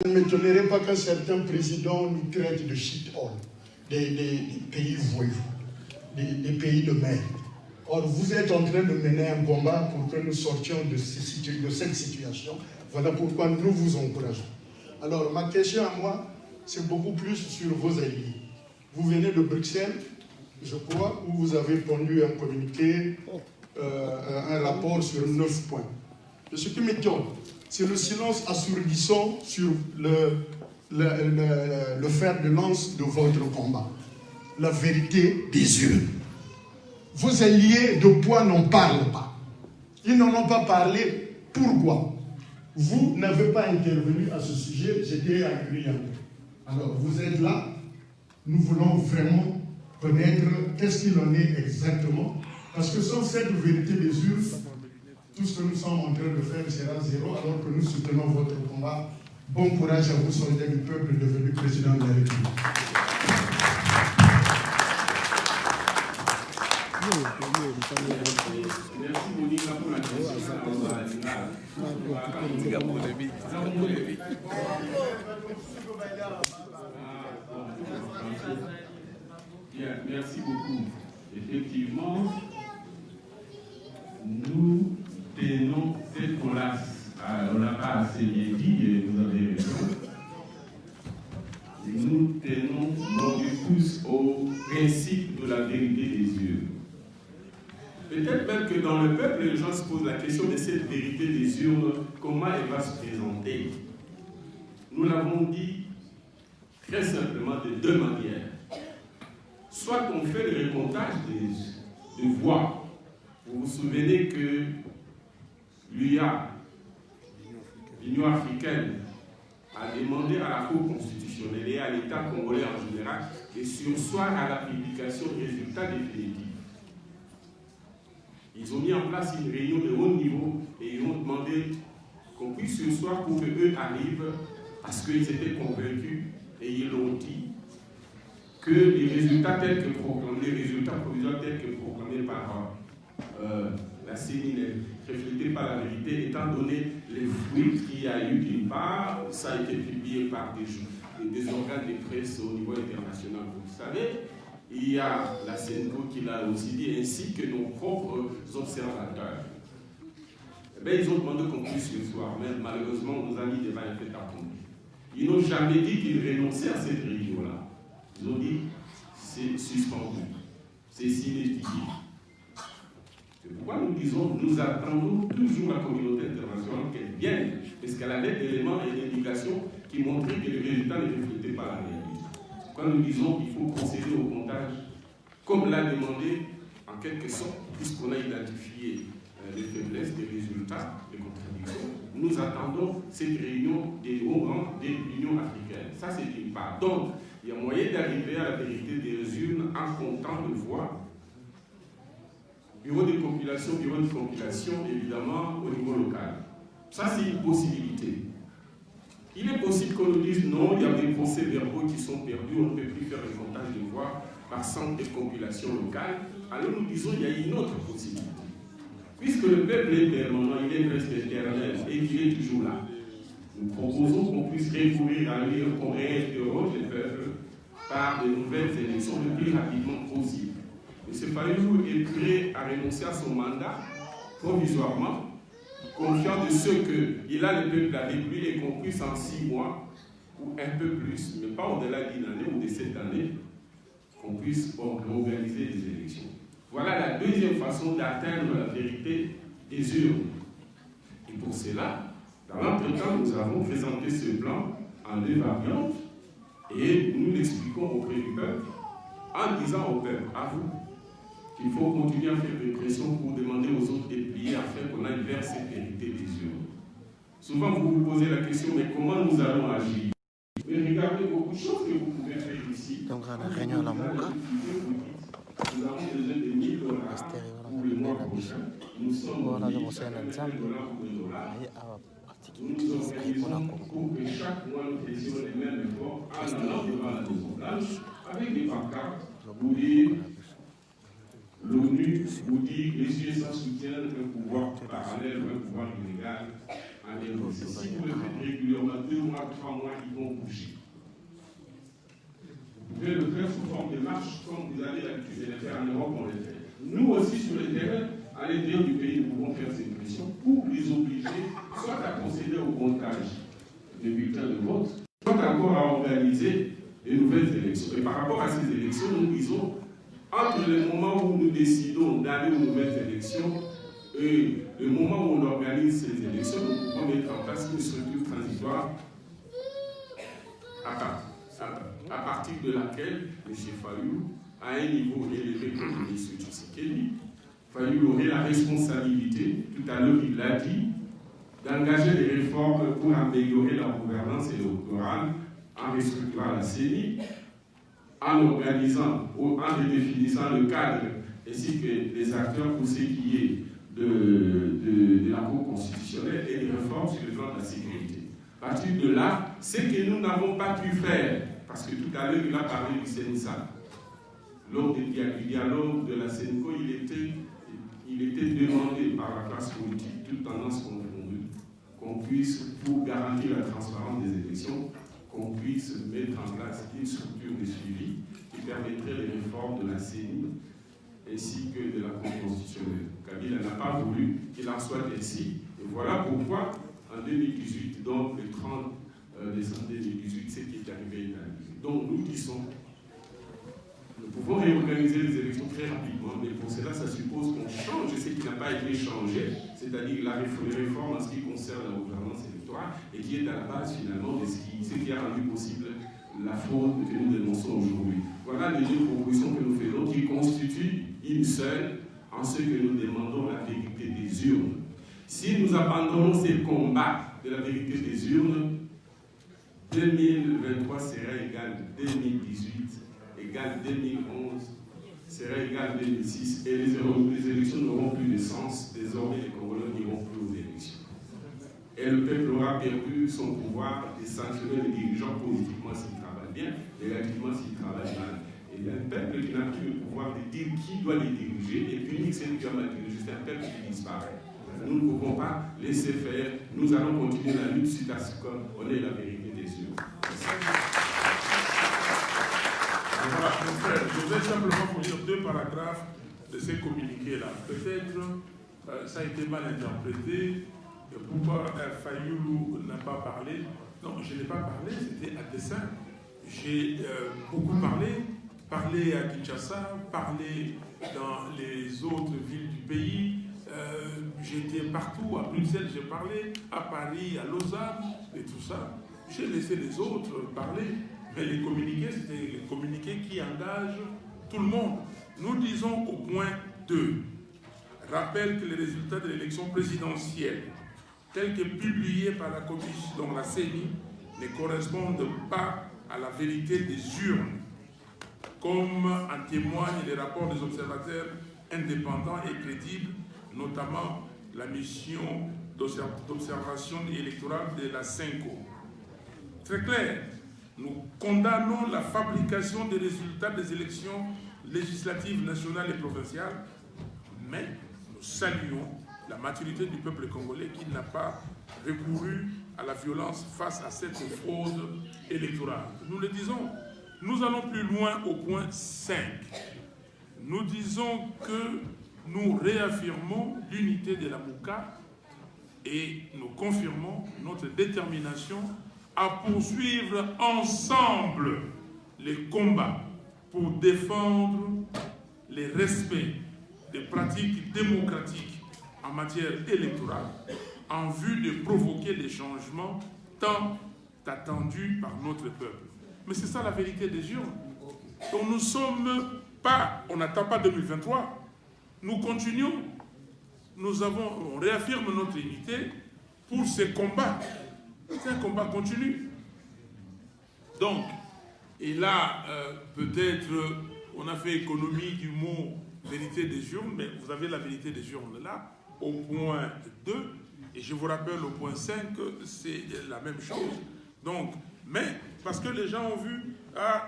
Je ne m'étonnerai pas que certains présidents nous traitent de shit-hole, des pays voyous, des pays de mer. Or, vous êtes en train de mener un combat pour que nous sortions de cette situation. Voilà pourquoi nous vous encourageons. Alors, ma question à moi, c'est beaucoup plus sur vos alliés. Vous venez de Bruxelles, je crois, où vous avez pondu un communiqué, un rapport sur 9 points. Et ce qui m'étonne, c'est le silence assourdissant sur le fer de lance de votre combat. La vérité des urnes. Vos alliés de poids n'en parlent pas. Ils n'en ont pas parlé. Pourquoi? Vous n'avez pas intervenu à ce sujet, j'étais à Guyane. Alors, vous êtes là, nous voulons vraiment connaître qu'est-ce qu'il en est exactement, parce que sans cette vérité des urnes, tout ce que nous sommes en train de faire sera zéro, alors que nous soutenons votre combat. Bon courage à vous, soldats du peuple, devenu président de la République. Merci Monica pour la question. Bien, merci beaucoup. Effectivement, nous tenons cette place. On n'a pas assez bien dit, et vous avez raison. Nous tenons tous au principe de la vérité des yeux. Peut-être même que dans le peuple, les gens se posent la question de cette vérité des urnes, comment elle va se présenter. Nous l'avons dit très simplement de deux manières. Soit on fait le recomptage des voix. Vous vous souvenez que l'UA, l'Union africaine, a demandé à la Cour constitutionnelle et à l'État congolais en général de surseoir à la publication des résultats définitifs. Ils ont mis en place une réunion de haut niveau et ils ont demandé qu'on puisse surseoir pour qu'eux arrivent, parce qu'ils étaient convaincus et ils l'ont dit, que les résultats tels que proclamés, les résultats provisoires tels que proclamés par la CENI ne reflétaient pas la vérité, étant donné les fruits qu'il y a eu d'une part, ça a été publié par des organes de presse au niveau international, vous le savez. Il y a la CENCO qui l'a aussi dit, ainsi que nos propres observateurs. Eh bien, ils ont demandé qu'on puisse le soir, mais malheureusement, nos amis des mains étaient attendus. Ils n'ont jamais dit qu'ils renonçaient à cette réunion-là. Ils ont dit, c'est suspendu, c'est sine die. C'est pourquoi nous disons, nous attendons toujours la communauté internationale qu'elle vienne, parce qu'elle avait des éléments et des indications qui montraient que les résultats ne reflétaient pas la réalité. Quand nous disons qu'il faut procéder au comptage, comme l'a demandé, en quelque sorte, puisqu'on a identifié les faiblesses des résultats, les contradictions, nous attendons cette réunion des hauts rangs de l'Union africaine. Ça, c'est une part. Donc, il y a moyen d'arriver à la vérité des urnes en comptant de voix. Bureau de compilation, évidemment, au niveau local. Ça, c'est une possibilité. Il est possible qu'on nous dise non, il y a des procès-verbaux qui sont perdus, on ne peut plus faire le comptage de voix par centre de compilation locale. Alors nous disons qu'il y a une autre possibilité. Puisque le peuple est permanent, il est presque éternel et qu'il est toujours là. Nous proposons qu'on puisse recourir à lui, qu'on réinterroge le peuple par de nouvelles élections le plus rapidement possible. M. Fayou est prêt à renoncer à son mandat provisoirement, confiant de ce qu'il a le peuple avec lui et qu'on puisse en 6 mois ou un peu plus, mais pas au-delà d'une année ou de cette année, qu'on puisse organiser des élections. Voilà la deuxième façon d'atteindre la vérité des urnes. Et pour cela, dans l'entretemps, nous avons présenté ce plan en 2 variantes et nous l'expliquons auprès du peuple en disant au peuple, à vous, qu'il faut continuer à faire des pressions pour demander aux autres de plier afin qu'on aille vers cette vérité des urnes. Souvent, vous vous posez la question, mais comment nous allons agir? Mais regardez beaucoup de choses que vous pouvez faire ici. Donc, on a réunion à la Mouka. Nous avons besoin de 1 000 $ pour le mois prochain. Nous sommes $1 pour le dollar. Nous nous organisons pour que chaque mois nous faisions les mêmes efforts en allant devant la maison blanche avec des pancartes pour dire l'ONU vous dit les USA soutiennent un pouvoir parallèle, un pouvoir illégal en manière nécessaire. Si vous le faites régulièrement, 2 mois, 3 mois, ils vont bouger. Vous pouvez le faire sous forme de marche, comme vous avez l'habitude de le faire en Europe, on le fait. Nous aussi, sur le terrain, à l'intérieur du pays, nous pouvons faire cette pression pour les obliger soit à procéder au comptage des bulletins de vote, soit encore à organiser de nouvelles élections. Et par rapport à ces élections, nous disons, entre le moment où nous décidons d'aller aux nouvelles élections et le moment où on organise ces élections, nous pouvons mettre en place une structure transitoire à partir de laquelle M. Fayou, à un niveau élevé comme le ministre Tshisekedi, Fayou aurait la responsabilité, tout à l'heure il l'a dit, d'engager des réformes pour améliorer la gouvernance électorale en restructurant la CENI, en organisant, en redéfinissant le cadre ainsi que les acteurs pour ce qui est de la Cour constitutionnelle et des réformes sur le plan de la sécurité. À partir de là, ce que nous n'avons pas pu faire, parce que tout à l'heure il a parlé du CENSA, lors du dialogue de la CENCO, il était demandé par la classe politique, toutes tendances confondues, qu'on puisse, pour garantir la transparence des élections, qu'on puisse mettre en place une structure de suivi qui permettrait les réformes de la CENI ainsi que de la Cour constitutionnelle. Kabila n'a pas voulu qu'il en soit ainsi. Et voilà pourquoi, en 2018, donc le 30 décembre 2018, ce qui est arrivé est arrivé. Donc nous disons, nous pouvons réorganiser les élections très rapidement, mais pour cela, ça suppose qu'on change ce qui n'a pas été changé, c'est-à-dire les réformes en ce qui concerne la gouvernance électorale et qui est à la base finalement de ce qui a rendu possible la fraude que nous dénonçons aujourd'hui. Voilà les deux propositions que nous faisons qui constituent une seule en ce que nous demandons la vérité des urnes. Si nous abandonnons ces combats de la vérité des urnes, 2023 sera égal 2018, égal 2011, sera égal 2006, et les élections n'auront plus de sens. Désormais, les Congolais n'iront plus aux élections. Et le peuple aura perdu son pouvoir de sanctionner les dirigeants politiquement s'ils travaillent bien, négativement s'ils travaillent mal. Et il y a un peuple qui n'a plus le pouvoir de dire qui doit les diriger et punir ceux qui ont mal dirigé. C'est un peuple qui disparaît. Nous ne pouvons pas laisser faire. Nous allons continuer la lutte suite à ce qu'on ait la vérité des yeux. Voilà, mon frère, je vais simplement vous lire 2 paragraphes de ces communiqués-là. Peut-être ça a été mal interprété. Pourquoi Fayoulou n'a pas parlé? Non, je n'ai pas parlé, c'était à dessein. J'ai beaucoup parlé à Kinshasa, parlé dans les autres villes du pays. J'étais partout, à Bruxelles, j'ai parlé, à Paris, à Lausanne, et tout ça. J'ai laissé les autres parler. Mais les communiqués, c'était les communiqués qui engagent tout le monde. Nous disons au point 2, rappelle que les résultats de l'élection présidentielle, tels que publiés par la commission, dans la CENI, ne correspondent pas à la vérité des urnes, comme en témoignent les rapports des observateurs indépendants et crédibles, notamment la mission d'observation électorale de la CENCO. Très clair. Nous condamnons la fabrication des résultats des élections législatives nationales et provinciales, mais nous saluons la maturité du peuple congolais qui n'a pas recouru à la violence face à cette fraude électorale. Nous le disons, nous allons plus loin au point 5. Nous disons que nous réaffirmons l'unité de la MOUCA et nous confirmons notre détermination à poursuivre ensemble les combats pour défendre les respects des pratiques démocratiques en matière électorale en vue de provoquer les changements tant attendus par notre peuple. Mais c'est ça la vérité des urnes. Donc nous sommes pas, on n'attend pas 2023, nous continuons, on réaffirme notre unité pour ces combats. C'est un combat continu. Donc, et là, peut-être, on a fait économie du mot vérité des urnes, mais vous avez la vérité des urnes là, au point 2, et je vous rappelle au point 5, c'est la même chose. Donc, mais, parce que les gens ont vu,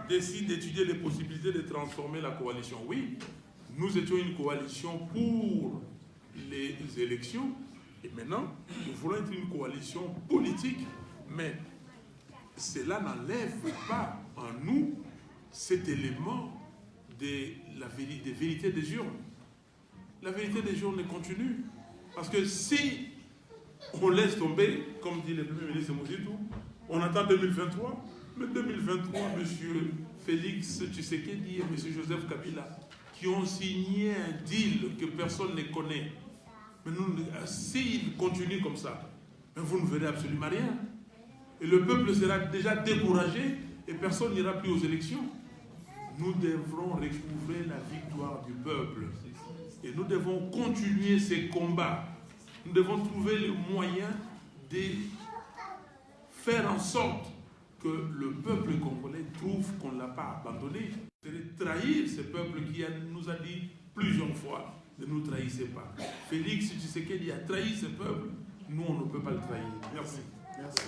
décidé d'étudier les possibilités de transformer la coalition. Oui, nous étions une coalition pour les élections, Et maintenant, nous voulons être une coalition politique, mais cela n'enlève pas en nous cet élément des vérités des urnes. La vérité des urnes continue. Parce que si on laisse tomber, comme dit le Premier ministre Mouzitou, on attend 2023, mais 2023, M. Félix Tshisekedi et M. Joseph Kabila, qui ont signé un deal que personne ne connaît, mais s'ils continuent comme ça, vous ne verrez absolument rien. Et le peuple sera déjà découragé et personne n'ira plus aux élections. Nous devrons recouvrer la victoire du peuple. Et nous devons continuer ces combats. Nous devons trouver le moyen de faire en sorte que le peuple congolais trouve qu'on ne l'a pas abandonné. C'est de trahir ce peuple qui nous a dit plusieurs fois ne nous trahissez pas. Félix Tshisekedi a trahi ce peuple. Nous, on ne peut pas le trahir. Merci. Merci.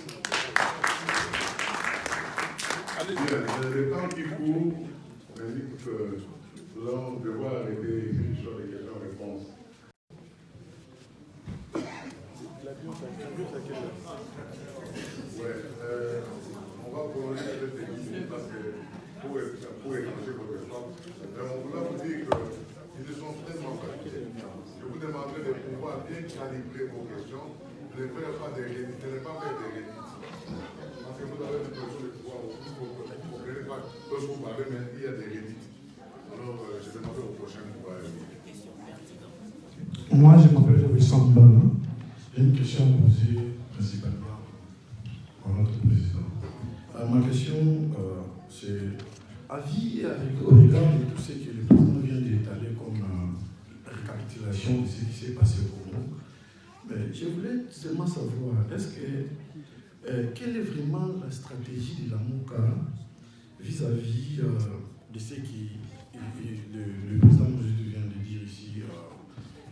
Allez. Le temps qui court, on indique que nous allons devoir arrêter sur les questions-réponses. Ouais, on va prolonger cette émission parce que pour échanger votre réponse, on voulait vous dire qu'ils ne sont tellement fatigués. Je vous demanderai de pouvoir bien calibrer vos questions, de ne pas faire des rédites. Parce que vous avez l'impression de pouvoir vous comprenez pas que vous parlez, mais il y a des rédites. Alors, je demande au prochain pouvoir. Moi, je m'appelle Wissam Bana. J'ai une question à poser principalement à notre président. Ma question, c'est avis au regard de tout ce que le président vient d'étaler comme récapitulation de ce qui s'est passé au Congo. Mais je voulais seulement savoir, quelle est vraiment la stratégie de la MOCA vis-à-vis de ce que le président Mouzitou vient de dire ici,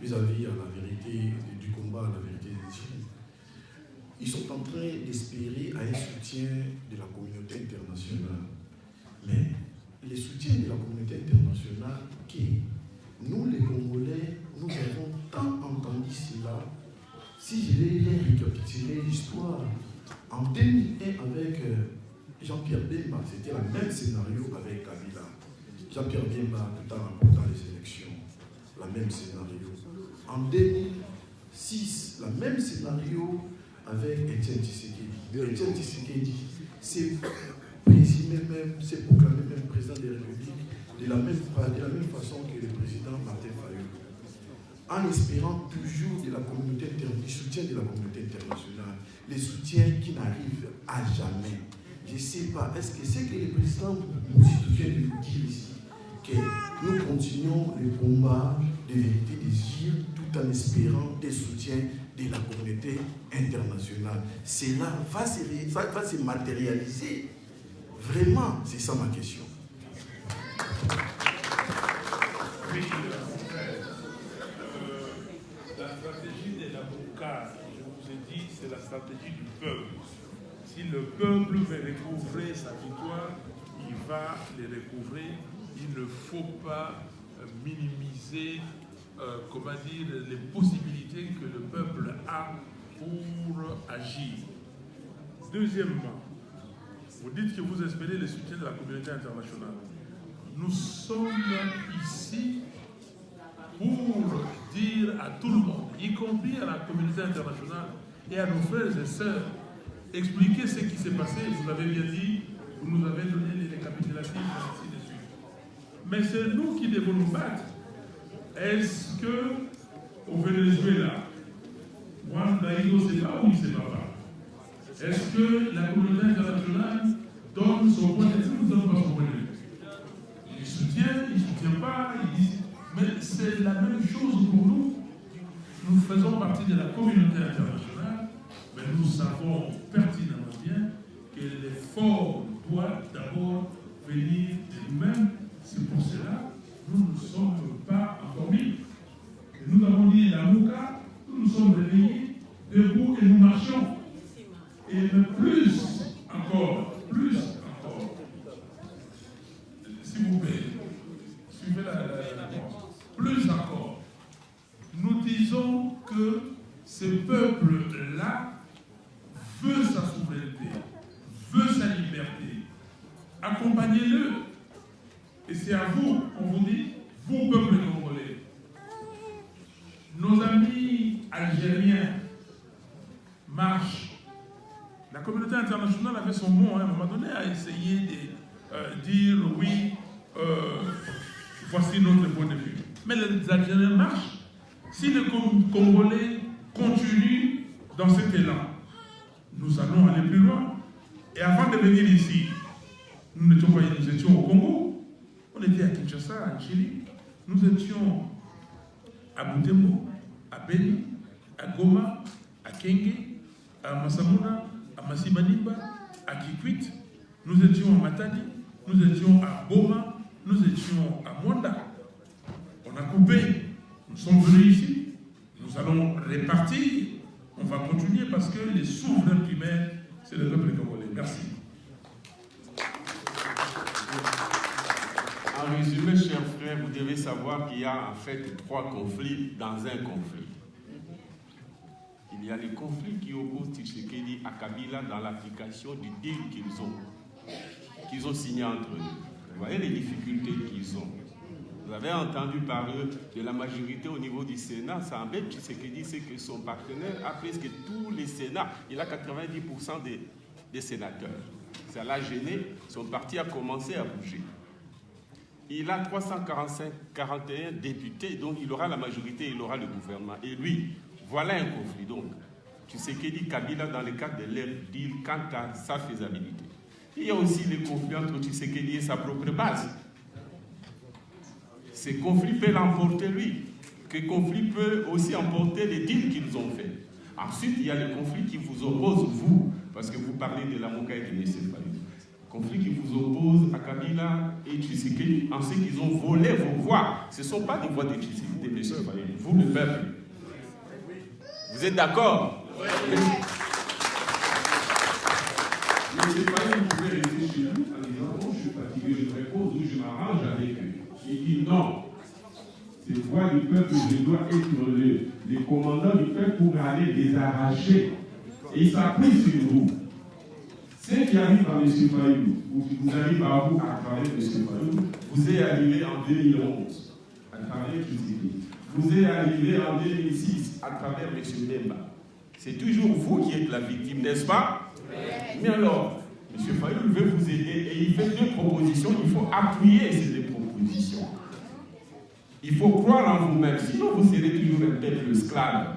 vis-à-vis à la vérité du combat, à la vérité des Syriens. Ils sont en train d'espérer à un soutien de la communauté internationale. Mais le soutien de la communauté internationale, qui nous les Congolais, nous avons tant entendu cela. Si je vais récapituler l'histoire, en 2001 avec Jean-Pierre Bemba, c'était le même scénario avec Kabila. Jean-Pierre Bemba, tout en remportant les élections, le même scénario. En 2006, le même scénario avec Étienne Tshisekedi. Étienne Tshisekedi s'est présumé même, s'est proclamé même président de la République de la même façon que le président Martin Fayulu, en espérant toujours du soutien de la communauté internationale, les soutiens qui n'arrivent à jamais. Je ne sais pas, est-ce que c'est que le président Mouzitou vient de nous dire ici, que nous continuons le combat de vérité des îles tout en espérant des soutiens de la communauté internationale. Cela va se matérialiser. Vraiment, c'est ça ma question. Oui, la stratégie de la MOCA, je vous ai dit, c'est la stratégie du peuple. Si le peuple veut recouvrer sa victoire, il va les recouvrer. Il ne faut pas minimiser les possibilités que le peuple a pour agir. Deuxièmement, vous dites que vous espérez le soutien de la communauté internationale. Nous sommes ici pour dire à tout le monde, y compris à la communauté internationale et à nos frères et sœurs, expliquer ce qui s'est passé. Vous l'avez bien dit, vous nous avez donné les récapitulatifs, ainsi de suite. Mais c'est nous qui devons nous battre. Est-ce que au Venezuela, Juan Guaido ne sait pas ou il ne sait pas? Est-ce que la communauté internationale donne son point de vue ou ne donne pas son point de vue? Il soutient, il ne soutient pas, il dit. Mais c'est la même chose pour nous. Nous faisons partie de la communauté internationale, mais nous savons pertinemment bien que l'effort doit d'abord venir de nous-mêmes. C'est pour cela que nous ne sommes pas endormis. Et nous avons dit la MOCA, nous nous sommes réveillés, debout et nous marchons. Et plus encore, s'il vous plaît, suivez la réponse. Plus encore, nous disons que ce peuple accompagnez-le. Et c'est à vous qu'on vous dit, vous, peuple congolais, nos amis algériens marchent. La communauté internationale avait son mot, à un moment donné, à essayer de dire, oui, voici notre point de vue. Mais les Algériens marchent. Si les Congolais continuent dans cet élan, nous allons aller plus loin. Et avant de venir ici, nous étions au Congo, on était à Kinshasa, en Chili, nous étions à Butembo, à Beni, à Goma, à Kenge, à Massamouna, à Massimanimba, à Kikwit, nous étions à Matadi, nous étions à Boma, nous étions à Mwanda. On a coupé, nous sommes venus ici, nous allons répartir, on va continuer parce que les souverains primaires, c'est le peuple congolais. Merci. En résumé, chers frères, vous devez savoir qu'il y a en fait 3 conflits dans un conflit. Il y a les conflits qui opposent Tshisekedi à Kabila dans l'application du deal qu'ils ont signé entre eux. Vous voyez les difficultés qu'ils ont. Vous avez entendu parler de la majorité au niveau du Sénat. Ça embête Tshisekedi, c'est que son partenaire a presque tous les Sénats. Il a 90% des sénateurs. Ça l'a gêné. Son parti a commencé à bouger. Il a 341 députés, donc il aura la majorité, il aura le gouvernement. Et lui, voilà un conflit. Donc, Tshisekedi, Kabila dans le cadre de leur deal quant à sa faisabilité. Il y a aussi les conflits entre Tshisekedi et sa propre base. Ces conflits peuvent l'emporter lui. Ces conflits peuvent aussi emporter les deals qu'ils ont fait. Ensuite, il y a les conflits qui vous opposent, vous, parce que vous parlez de la Lamuka et de Nesefali. Conflits qui vous opposent à Kabila et Tshisekedi en ce qu'ils ont volé vos voix. Ce ne sont pas des voix de Tshisekedi et de Nesefali. Vous, le peuple. Vous êtes d'accord? Oui. Nesefali, vous pouvez rester chez vous en disant, oh, je suis fatigué, je me repose ou je m'arrange avec eux. Il dit non. Ces voix du peuple, je dois être le commandant du peuple pour aller les arracher. Et il s'appuie sur vous. Ce qui arrive à M. Fayou, ou qui vous arrive à vous à travers M. Fayou, vous est arrivé en 2011 à travers Tshisekedi. Vous est arrivé en 2006 à travers M. Bemba. C'est toujours vous qui êtes la victime, n'est-ce pas? Mais alors, M. Fayou veut vous aider et il fait 2 propositions. Il faut appuyer ces 2 propositions. Il faut croire en vous-même, sinon vous serez toujours un peuple esclave.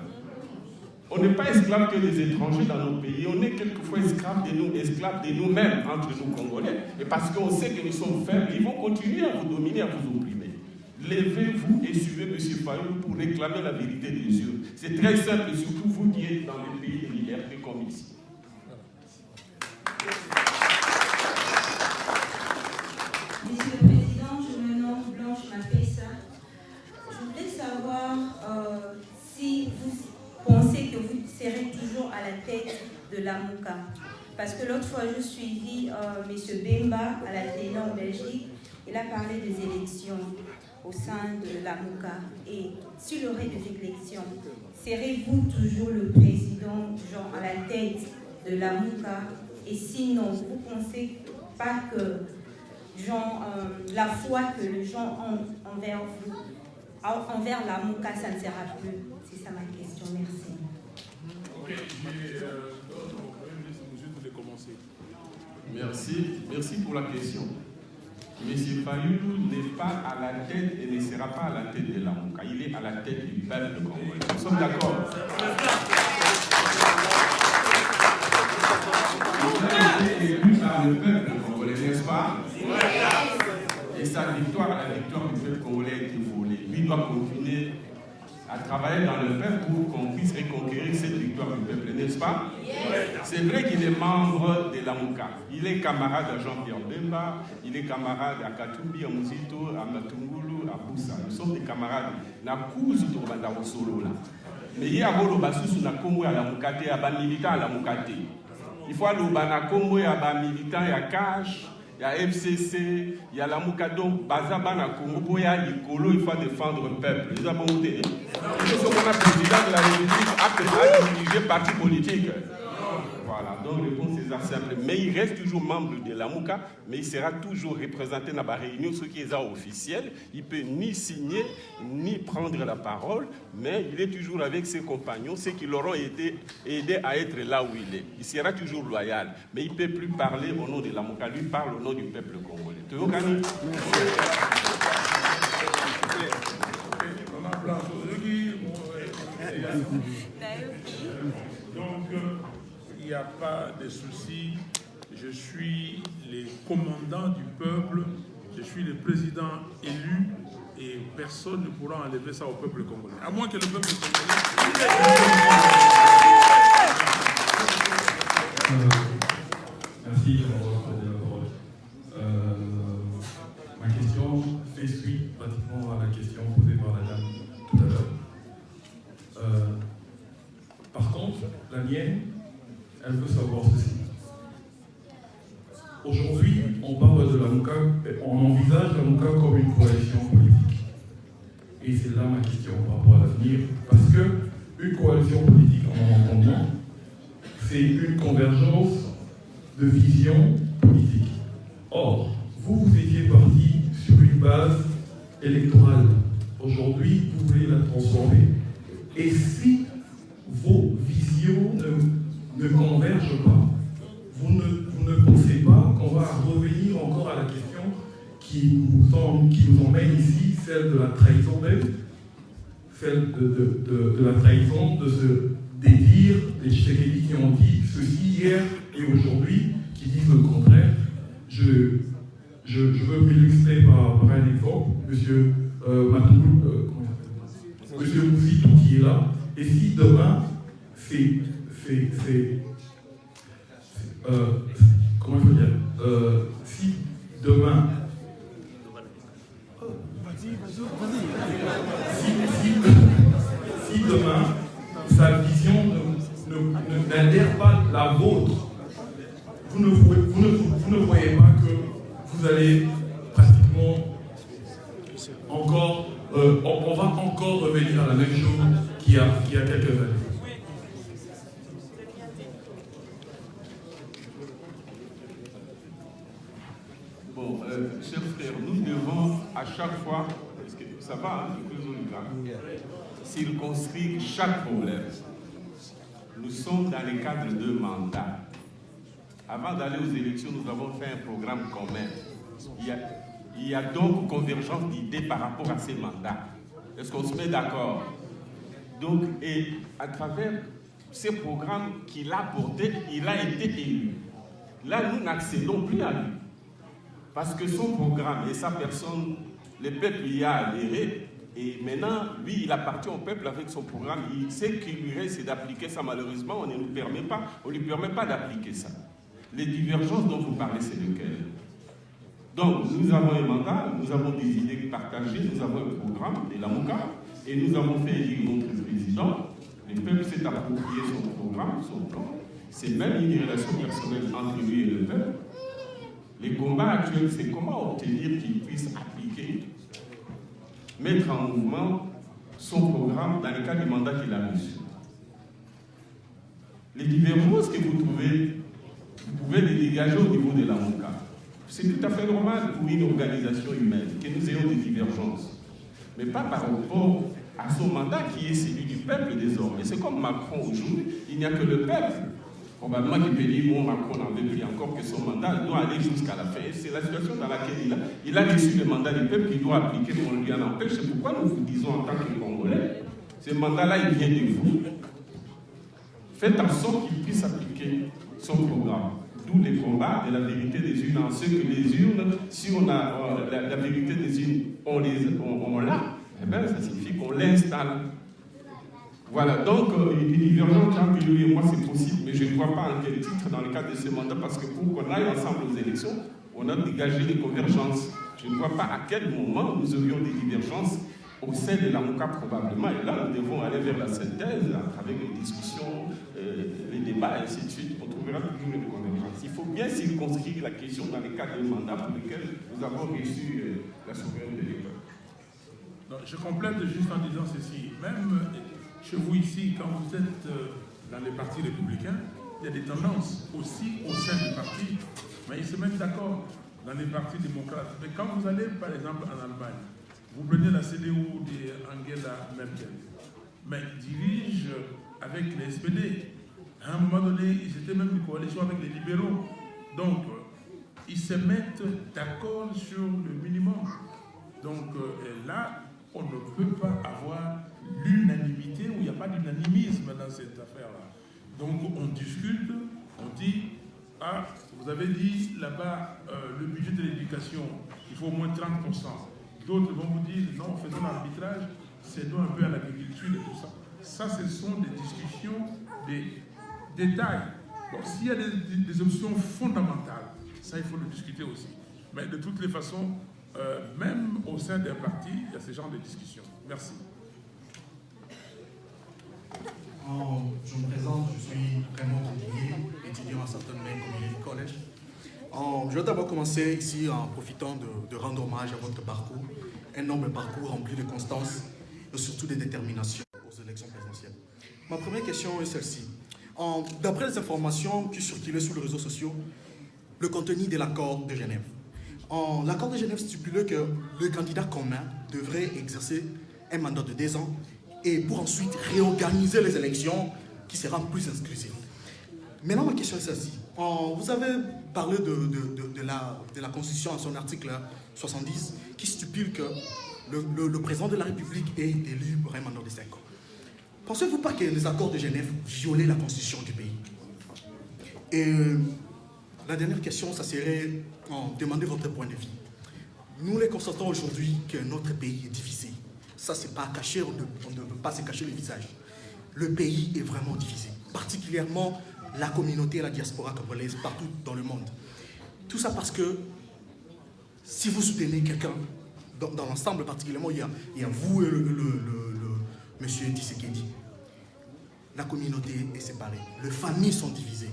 On n'est pas esclaves que des étrangers dans nos pays, on est quelquefois esclaves de nous-mêmes, entre nous Congolais. Et parce qu'on sait que nous sommes faibles, ils vont continuer à vous dominer, à vous opprimer. Levez-vous et suivez M. Fayou pour réclamer la vérité des yeux. C'est très simple, surtout vous qui êtes dans les pays de liberté comme ici. Monsieur le Président, je me nomme Blanche Mapessa. Je voulais savoir si vous pensez que vous serez toujours à la tête de la Lamuka. Parce que l'autre fois, je suivis M. Bemba à la télé en Belgique. Il a parlé des élections au sein de la Lamuka. Et s'il y aurait des élections, serez-vous toujours le président, genre, à la tête de la Lamuka? Et sinon, vous ne pensez pas que genre, la foi que les gens ont envers vous, envers la Lamuka, ça ne sera plus? C'est ça ma question. Merci. Ok, je voulais commencer. Merci pour la question. M. Fayou n'est pas à la tête et ne sera pas à la tête de la Lamuka. Il est à la tête du peuple congolais. Nous sommes d'accord. Il a été élu par le peuple congolais, n'est-ce pas? Et sa victoire, la victoire du peuple congolais a été volée. Lui doit continuer à travailler dans le peuple pour qu'on puisse reconquérir cette victoire du peuple, n'est-ce pas? C'est vrai qu'il est membre de la Lamuka. Il est camarade à Jean-Pierre Bemba, il est camarade à Katumbi, à Mouzito, à Matungulu, à Boussa. Nous sommes des camarades. Nakuzu Tobanda Solo là. Mais il y a Bolo Basusu na Congo à la Lamuka, à bas militant à la Lamuka. Il faut aller au Banakombo, il y a bas militant, il y a Cash. Il y a FCC, il y a la Lamuka, donc Bazaba na Congo, il y a Nicolo, il faut défendre le peuple. Nous avons monté. Nous sommes le président de la République, a dirigé parti politique. Voilà, donc réponse est des assemblées, mais il reste toujours membre de la MOUCA, mais il sera toujours représenté dans la réunion, ce qui est officiel. Il ne peut ni signer, ni prendre la parole, mais il est toujours avec ses compagnons, ceux qui l'auront aidé à être là où il est. Il sera toujours loyal, mais il ne peut plus parler au nom de la MOUCA, lui parle au nom du peuple congolais. Donc, il n'y a pas de souci. Je suis le commandant du peuple, je suis le président élu et personne ne pourra enlever ça au peuple congolais. À moins que le peuple congolais... Merci d'avoir accordé la parole. Ma question fait suite pratiquement à la question posée par la dame tout à l'heure. Par contre, la mienne, elle veut savoir ceci. Aujourd'hui, on parle de la MOUCA, on envisage la MOUCA comme une coalition politique. Et c'est là ma question par rapport à l'avenir. Parce qu'une coalition politique, en entendant, c'est une convergence de vision politique. Or, vous étiez parti sur une base électorale. Aujourd'hui, vous voulez la transformer. Et si vos visions ne convergent pas, vous ne pensez pas qu'on va revenir encore à la question qui nous emmène ici, celle de la trahison même, celle de la trahison de des dires des Tshisekedi qui ont dit ceci hier et aujourd'hui, qui disent le contraire. Je veux m'illustrer par un exemple, monsieur Matoulou, monsieur Moussitou qui est là, et si demain, comment je veux dire, si demain, si demain, sa vision n'adhère pas la vôtre, vous ne voyez pas que vous allez pratiquement encore, on va encore revenir à la même chose qu'il y a quelques années. Bon, chers frères, nous devons à chaque fois, est-ce que ça va, circonscrire chaque problème. Nous sommes dans le cadre de mandat. Avant d'aller aux élections, nous avons fait un programme commun. Il y a donc convergence d'idées par rapport à ces mandats. Est-ce qu'on se met d'accord? Donc, et à travers ces programmes qu'il a portés, il a été élu. Là, nous n'accédons plus à lui. Parce que son programme et sa personne, le peuple y a adhéré. Et maintenant, lui, il appartient au peuple avec son programme. Ce qu'il lui reste, c'est d'appliquer ça. Malheureusement, on ne lui permet pas d'appliquer ça. Les divergences dont vous parlez, c'est lesquelles? Donc, nous avons un mandat, nous avons des idées partagées, nous avons un programme de la MOUCA, et nous avons fait élire notre président. Le peuple s'est approprié son programme, son plan. C'est même une relation personnelle entre lui et le peuple. Les combats actuels, c'est comment obtenir qu'il puisse appliquer, mettre en mouvement son programme dans le cadre du mandat qu'il a reçu. Les divergences que vous trouvez, vous pouvez les dégager au niveau de la MOUCA. C'est tout à fait normal pour une organisation humaine que nous ayons des divergences, mais pas par rapport à son mandat qui est celui du peuple désormais. C'est comme Macron aujourd'hui, il n'y a que le peuple. Probablement qu'il peut dire, bon, Macron n'en veut plus encore que son mandat doit aller jusqu'à la fin. C'est la situation dans laquelle il a reçu le mandat du peuple qu'il doit appliquer, qu'on lui en empêche. C'est pourquoi nous vous disons en tant que Congolais, ce mandat-là, il vient de vous. Faites en sorte qu'il puisse appliquer son programme. D'où les combats de la vérité des urnes. En ce que les urnes, si on a la vérité des urnes, on l'a, eh bien, ça signifie qu'on l'installe. Voilà, donc une divergence entre lui et moi, c'est possible, mais je ne vois pas en quel titre dans le cadre de ce mandat, parce que pour qu'on aille ensemble aux élections, on a dégagé des convergences. Je ne vois pas à quel moment nous aurions des divergences au sein de la MOUCA probablement, et là, nous devons aller vers la synthèse, avec les discussions, les débats, et ainsi de suite. On trouvera toujours une convergence. Il faut bien circonscrire la question dans le cadre des mandats pour lesquels nous avons reçu la souveraineté des peuples. Je complète juste en disant ceci. Même chez vous ici, quand vous êtes dans les partis républicains, y a des tendances aussi au sein des partis, mais ils se mettent d'accord dans les partis démocrates. Mais quand vous allez, par exemple, en Allemagne, vous prenez la CDU d'Angela Merkel, mais dirige avec les SPD. À un moment donné, ils étaient même une coalition avec les libéraux. Donc, ils se mettent d'accord sur le minimum. Donc là, on ne peut pas avoir l'unanimité, où il n'y a pas d'unanimisme dans cette affaire-là. Donc on discute, on dit, ah, vous avez dit là-bas, le budget de l'éducation, il faut au moins 30%. D'autres vont vous dire, non, faisons l'arbitrage, cédons un peu à l'agriculture et tout ça. Ça, ce sont des discussions, des détails. Bon, s'il y a des options fondamentales, ça, il faut le discuter aussi. Mais de toutes les façons, même au sein d'un parti, il y a ce genre de discussions. Merci. Je me présente, je suis Raymond Condigné, étudiant à Southern Maine Community College. Je vais d'abord commencer ici en profitant de rendre hommage à votre parcours, un noble parcours rempli de constance et surtout de détermination aux élections présidentielles. Ma première question est celle-ci. D'après les informations qui circulaient sur les réseaux sociaux, le contenu de l'accord de Genève. L'accord de Genève stipulait que le candidat commun devrait exercer un mandat de 2 ans et pour ensuite réorganiser les élections qui seront plus exclusives. Maintenant, ma question est celle-ci. Vous avez parlé de la Constitution en son article 70 qui stipule que le président de la République est élu pour un mandat de 5 ans. Pensez-vous pas que les accords de Genève violaient la Constitution du pays? Et la dernière question, ça serait demander votre point de vue. Nous les constatons aujourd'hui que notre pays est divisé. Ça, c'est pas caché, on ne peut pas se cacher le visage. Le pays est vraiment divisé, particulièrement la communauté et la diaspora congolaise partout dans le monde. Tout ça parce que si vous soutenez quelqu'un, dans l'ensemble particulièrement, il y a vous et le monsieur Tshisekedi. La communauté est séparée, les familles sont divisées,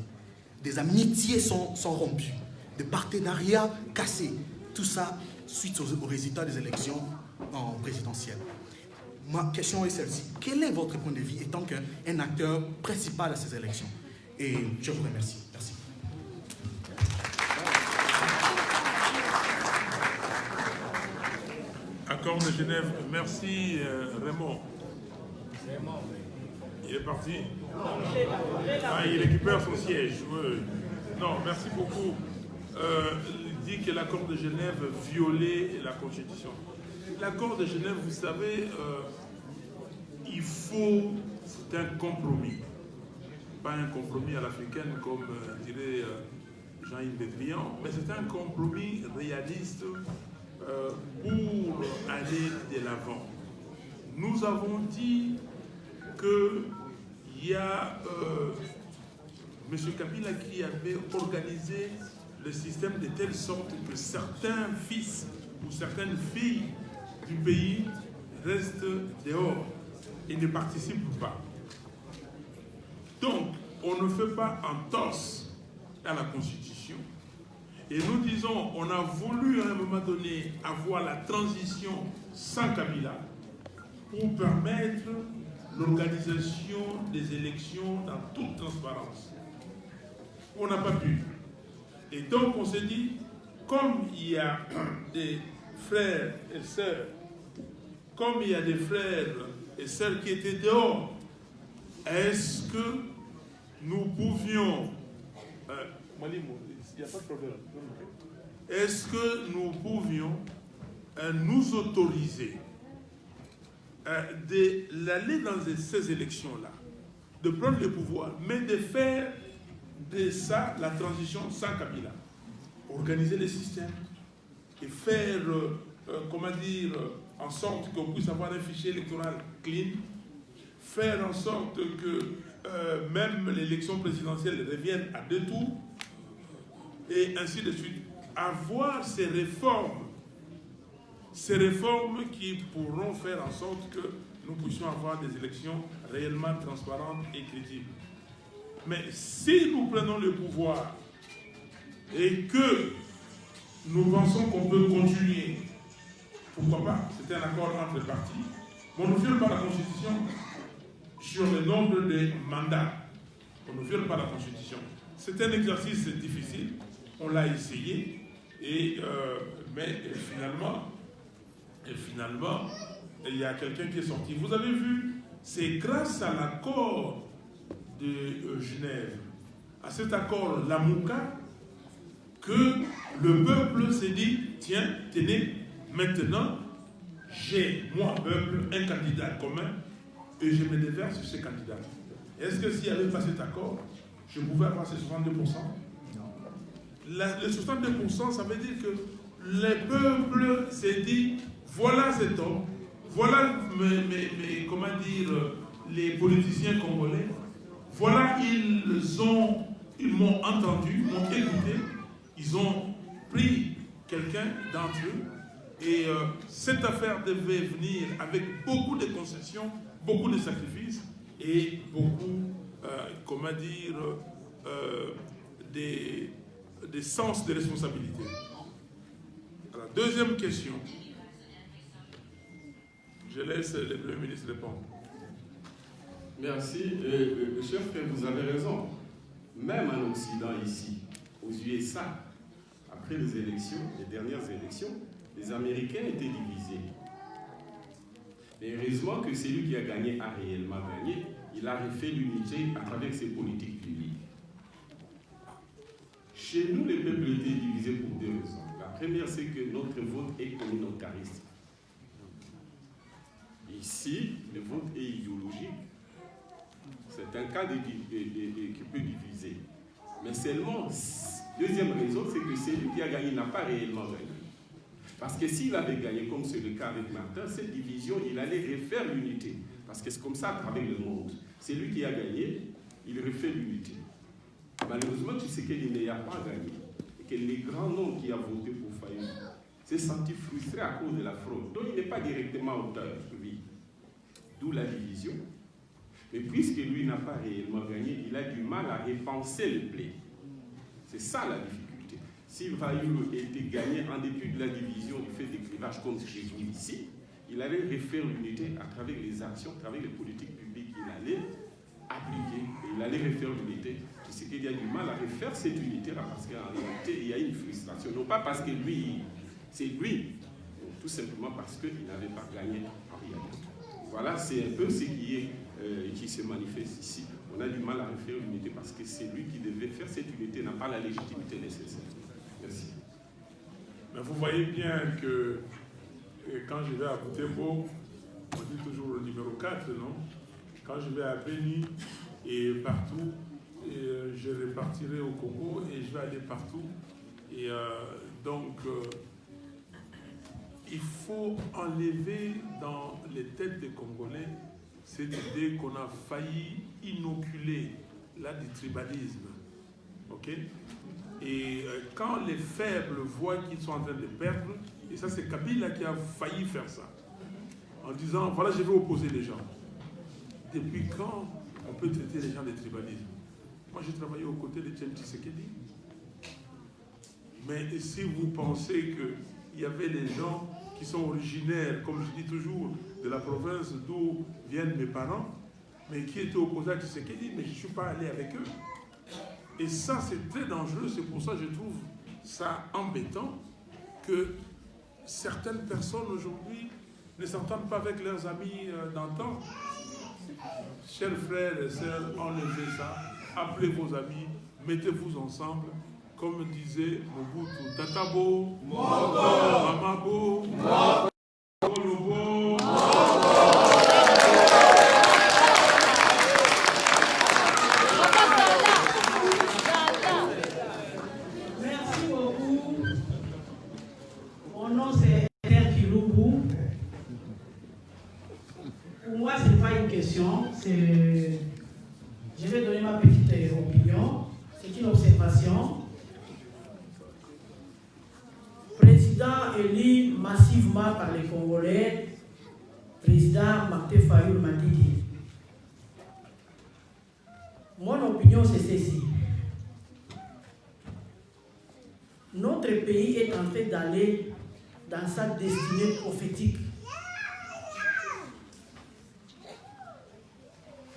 des amitiés sont rompues, des partenariats cassés. Tout ça suite aux résultats des élections présidentielles. Ma question est celle-ci. Quel est votre point de vue étant qu'un acteur principal à ces élections? Et je vous remercie. Merci. Accord de Genève. Merci Raymond. Il est parti. Ah, il récupère son siège. Oui. Non, merci beaucoup. Il dit que l'accord de Genève violait la Constitution. L'accord de Genève, vous savez, c'est un compromis. Pas un compromis à l'africaine comme dirait Jean-Yves Le Drian, mais c'est un compromis réaliste pour aller de l'avant. Nous avons dit qu'il y a M. Kabila qui avait organisé le système de telle sorte que certains fils ou certaines filles du pays restent dehors et ne participent pas. Donc, on ne fait pas entorse à la Constitution. Et nous disons, on a voulu à un moment donné avoir la transition sans Kabila pour permettre l'organisation des élections dans toute transparence. On n'a pas pu. Et donc on s'est dit, comme il y a des frères et sœurs, comme il y a des frères et sœurs qui étaient dehors, est-ce que nous pouvions... il n'y a pas de problème. Est-ce que nous pouvions nous autoriser d'aller dans ces élections-là, de prendre le pouvoir, mais de faire de ça la transition sans Kabila, organiser les systèmes et faire, en sorte qu'on puisse avoir un fichier électoral clean, faire en sorte que même l'élection présidentielle revienne à 2 tours, et ainsi de suite. Avoir ces réformes qui pourront faire en sorte que nous puissions avoir des élections réellement transparentes et crédibles. Mais si nous prenons le pouvoir et que nous pensons qu'on peut continuer, pourquoi pas, c'est un accord entre les partis, on ne viole pas la Constitution sur le nombre de mandats. qu'on ne viole pas la Constitution. C'est un exercice difficile, on l'a essayé, mais finalement, il y a quelqu'un qui est sorti. Vous avez vu, c'est grâce à l'accord de Genève, à cet accord Lamouka, que le peuple s'est dit, tiens, tenez, maintenant, j'ai, moi, peuple, un candidat commun, et je me déverse sur ce candidat. Est-ce que s'il n'y avait pas cet accord, je pouvais avoir ces 62%? Les 62%, ça veut dire que le peuple s'est dit, voilà cet homme, voilà comment dire, les politiciens congolais, voilà, ils m'ont entendu, m'ont écouté, ils ont pris quelqu'un d'entre eux, et cette affaire devait venir avec beaucoup de concessions, beaucoup de sacrifices, et beaucoup, comment dire, des sens de responsabilité. Alors, deuxième question. Je laisse le Premier ministre répondre. Merci. Cher frère, vous avez raison. Même en Occident, ici, aux USA, après les élections, les dernières élections, les Américains étaient divisés. Mais heureusement que celui qui a gagné a réellement gagné. Il a refait l'unité à travers ses politiques publiques. Chez nous, les peuples étaient divisés pour deux raisons. La première, c'est que notre vote est communautariste. Ici, le vote est idéologique. C'est un cas qui peut diviser. Mais seulement, deuxième raison, c'est que celui qui a gagné n'a pas réellement gagné. Parce que s'il avait gagné, comme c'est le cas avec Martin, cette division, il allait refaire l'unité. Parce que c'est comme ça à travers le monde. C'est lui qui a gagné, il refait l'unité. Malheureusement, Tshisekedi n'y a pas gagné. Et que les grands noms qui ont voté pour Fayulu s'est senti frustré à cause de la fraude. Donc il n'est pas directement auteur, lui. D'où la division. Mais puisque lui n'a pas réellement gagné, il a du mal à repenser le play. C'est ça la difficulté. Si Fayulu était gagné en dépit de la division du fait des clivages comme chez vous ici, il allait refaire l'unité à travers les actions, à travers les politiques publiques qu'il allait appliquer. Et il allait refaire l'unité. C'est qu'il y a du mal à refaire cette unité-là parce qu'en réalité, il y a une frustration. Non pas parce que lui, c'est lui, tout simplement parce qu'il n'avait pas gagné en réalité. Voilà, c'est un peu ce qui se manifeste ici. On a du mal à refaire l'unité parce que c'est lui qui devait faire cette unité, n'a pas la légitimité nécessaire. Merci. Mais vous voyez bien que quand je vais à Boutembo, on dit toujours le numéro 4, non? Quand je vais à Béni et partout, je repartirai au Congo et je vais aller partout. Et donc, il faut enlever dans les têtes des Congolais cette idée qu'on a failli inoculer là du tribalisme. Ok? Et quand les faibles voient qu'ils sont en train de perdre, et ça c'est Kabila qui a failli faire ça, en disant voilà, je vais opposer les gens. Depuis quand on peut traiter les gens de tribalisme? Moi j'ai travaillé aux côtés de Tshisekedi. Mais si vous pensez qu'il y avait les gens qui sont originaires, comme je dis toujours, de la province d'où viennent mes parents, mais qui étaient opposés à Tshisekedi, mais je ne suis pas allé avec eux. Et ça, c'est très dangereux. C'est pour ça que je trouve ça embêtant que certaines personnes aujourd'hui ne s'entendent pas avec leurs amis d'antan. Chers frères et sœurs, enlevez ça. Appelez vos amis, mettez-vous ensemble. Comme disait Mobutu, Tatabo, Mamabo, Lobo. Merci beaucoup. Mon nom c'est Père Kiloubou. Pour moi, ce n'est pas une question. Je vais donner ma petite opinion. C'est une observation. Président élu massivement par les Congolais, président Martin Fayulu m'a dit. Mon opinion, c'est ceci. Notre pays est en train d'aller dans sa destinée prophétique.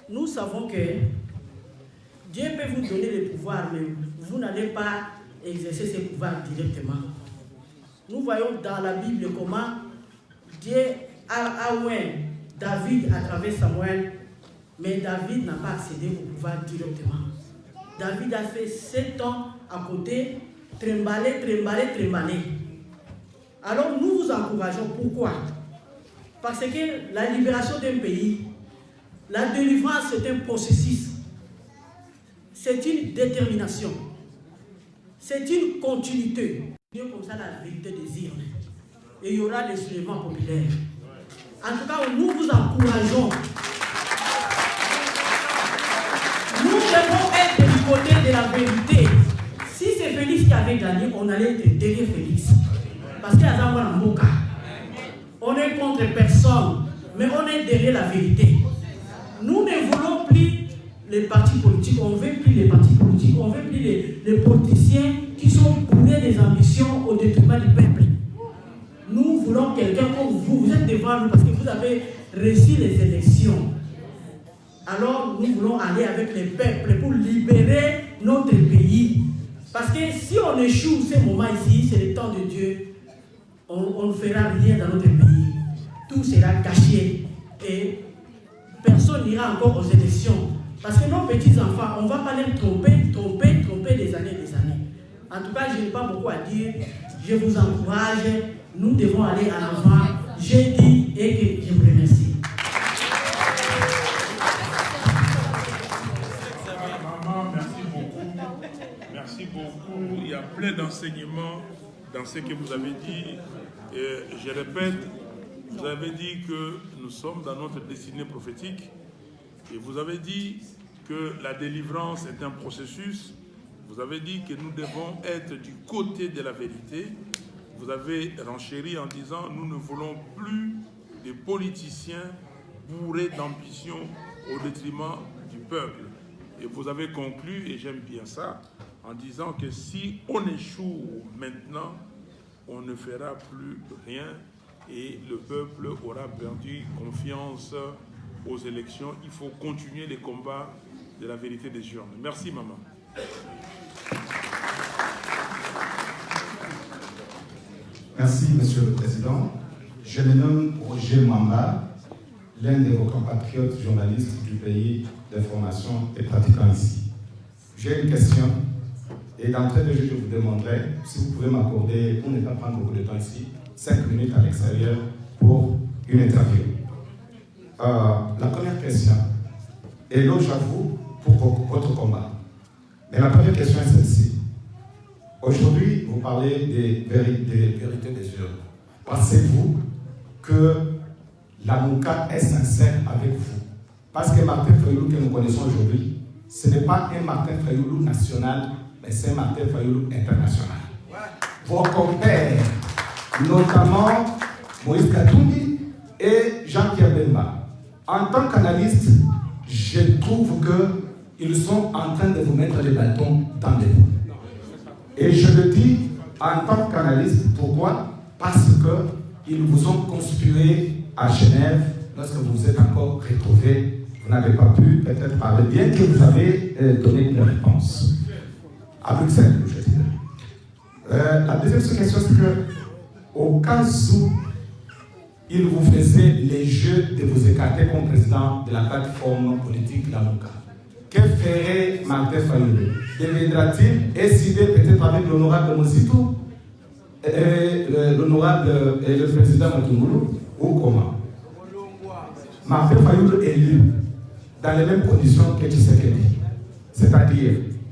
Nous savons que Dieu peut vous donner le pouvoir, mais vous n'allez pas exercer ce pouvoir directement. Nous voyons dans la Bible comment Dieu a oint David à travers Samuel, mais David n'a pas accédé au pouvoir directement. David a fait 7 ans à côté, trimballer. Alors nous vous encourageons. Pourquoi? Parce que la libération d'un pays, la délivrance, c'est un processus. C'est une détermination. C'est une continuité. Dieu comme ça la vérité désire. Et il y aura des soulèvements populaires. En tout cas, nous vous encourageons. Nous devons être du côté de la vérité. Si c'est Félix qui avait gagné, on allait être derrière Félix. Parce qu'il y a un Moka. On est contre personne, mais on est derrière la vérité. Nous ne voulons plus les partis politiques, on ne veut plus les partis politiques, on ne veut plus les politiciens qui sont bourrés des ambitions au détriment du peuple. Nous voulons quelqu'un comme vous. Vous êtes devant nous parce que vous avez réussi les élections. Alors nous voulons aller avec les peuples pour libérer notre pays. Parce que si on échoue ce moment ici, c'est le temps de Dieu, on ne fera rien dans notre pays. Tout sera caché et personne n'ira encore aux élections. Parce que nos petits-enfants, on ne va pas les tromper des années. En tout cas, je n'ai pas beaucoup à dire. Je vous encourage. Nous devons aller à l'avant. J'ai dit et que je vous remercie. Maman, merci beaucoup. Merci beaucoup. Il y a plein d'enseignements dans ce que vous avez dit. Et je répète, vous avez dit que nous sommes dans notre destinée prophétique. Et vous avez dit que la délivrance est un processus. Vous avez dit que nous devons être du côté de la vérité. Vous avez renchéri en disant nous ne voulons plus des politiciens bourrés d'ambition au détriment du peuple. Et vous avez conclu, et j'aime bien ça, en disant que si on échoue maintenant, on ne fera plus rien et le peuple aura perdu confiance aux élections. Il faut continuer les combats de la vérité des urnes. Merci, maman. Merci, Monsieur le Président. Je me nomme Roger Mamba, l'un de vos compatriotes journalistes du pays d'information et pratiquant ici. J'ai une question et d'entrée de jeu, je vous demanderai si vous pouvez m'accorder, pour ne pas prendre beaucoup de temps ici, 5 minutes à l'extérieur pour une interview. La première question, éloge à vous pour votre combat. Mais la première question est celle-ci. Aujourd'hui, vous parlez des vérités des urnes. Pensez-vous que la Mouka est sincère avec vous? Parce que Martin Fayoulou que nous connaissons aujourd'hui, ce n'est pas un Martin Fayoulou national, mais c'est un Martin Fayoulou international. Vos compères, notamment Moïse Katumbi et Jean-Pierre Bemba, en tant qu'analyste, je trouve qu'ils sont en train de vous mettre les bâtons dans les roues. Et je le dis en tant qu'analyste, pourquoi? Parce qu'ils vous ont conspiré à Genève lorsque vous vous êtes encore retrouvés. Vous n'avez pas pu peut-être parler, bien que vous avez donné une réponse. À Bruxelles, je dirais. La deuxième question, c'est que, au cas où il vous faisait les jeux de vous écarter comme président de la plateforme politique La Mouka, que ferait Martin Fayoulou? Deviendra-t-il décider peut-être avec l'honorable Mositou et le président Matungulu ou comment? Martin Fayoulou est élu dans les mêmes conditions que Tshisekedi, c'est-à-dire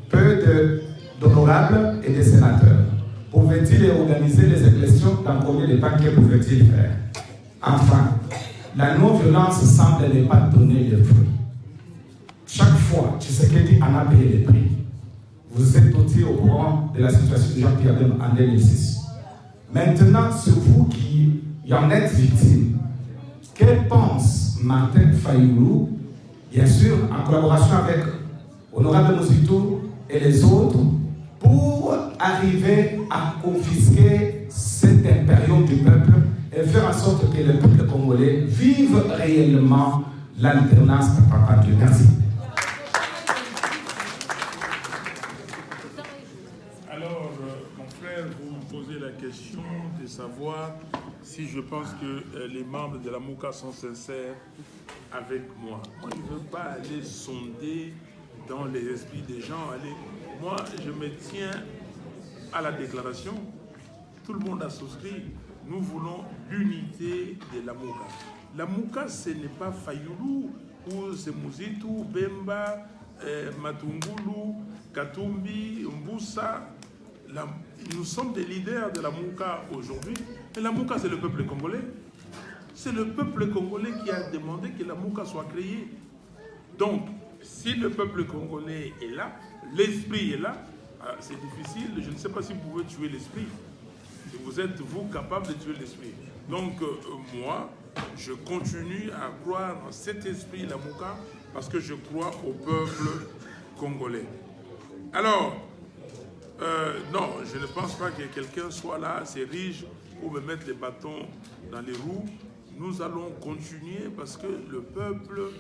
peu d'honorables et de sénateurs. Pouvait-il organiser les élections dans combien de temps? Que pouvait-il faire? Enfin, la non-violence semble ne pas donner le fruit. Chaque fois, Tshisekedi en a payé le prix. Vous êtes aussi au courant de la situation de Jean-Pierre Bemba en 2006. Maintenant, c'est vous qui en êtes victime. Que pense Martin Fayoulou, bien sûr, en collaboration avec Honorable Mositou et les autres, pour arriver à confisquer cet impérium du peuple et faire en sorte que le peuple congolais vive réellement l'alternance à Papa Dieu? Merci. question de savoir si je pense que les membres de la MOUCA sont sincères avec moi. Moi, je ne veux pas aller sonder dans les esprits des gens. Moi, je me tiens à la déclaration. Tout le monde a souscrit. Nous voulons l'unité de la MOUCA. La MOUCA, ce n'est pas Fayoulou, ou c'est Mouzitou, Bemba, Matungulu, Katumbi, Mboussa. Nous sommes des leaders de la MOUCA aujourd'hui. Et la MOUCA, c'est le peuple congolais. C'est le peuple congolais qui a demandé que la MOUCA soit créée. Donc, si le peuple congolais est là, l'esprit est là, c'est difficile. Je ne sais pas si vous pouvez tuer l'esprit. Vous êtes, vous, capable de tuer l'esprit. Donc, moi, je continue à croire en cet esprit, la MOUCA, parce que je crois au peuple congolais. Alors, non, je ne pense pas que quelqu'un soit là, s'érige pour me mettre les bâtons dans les roues. Nous allons continuer parce que le peuple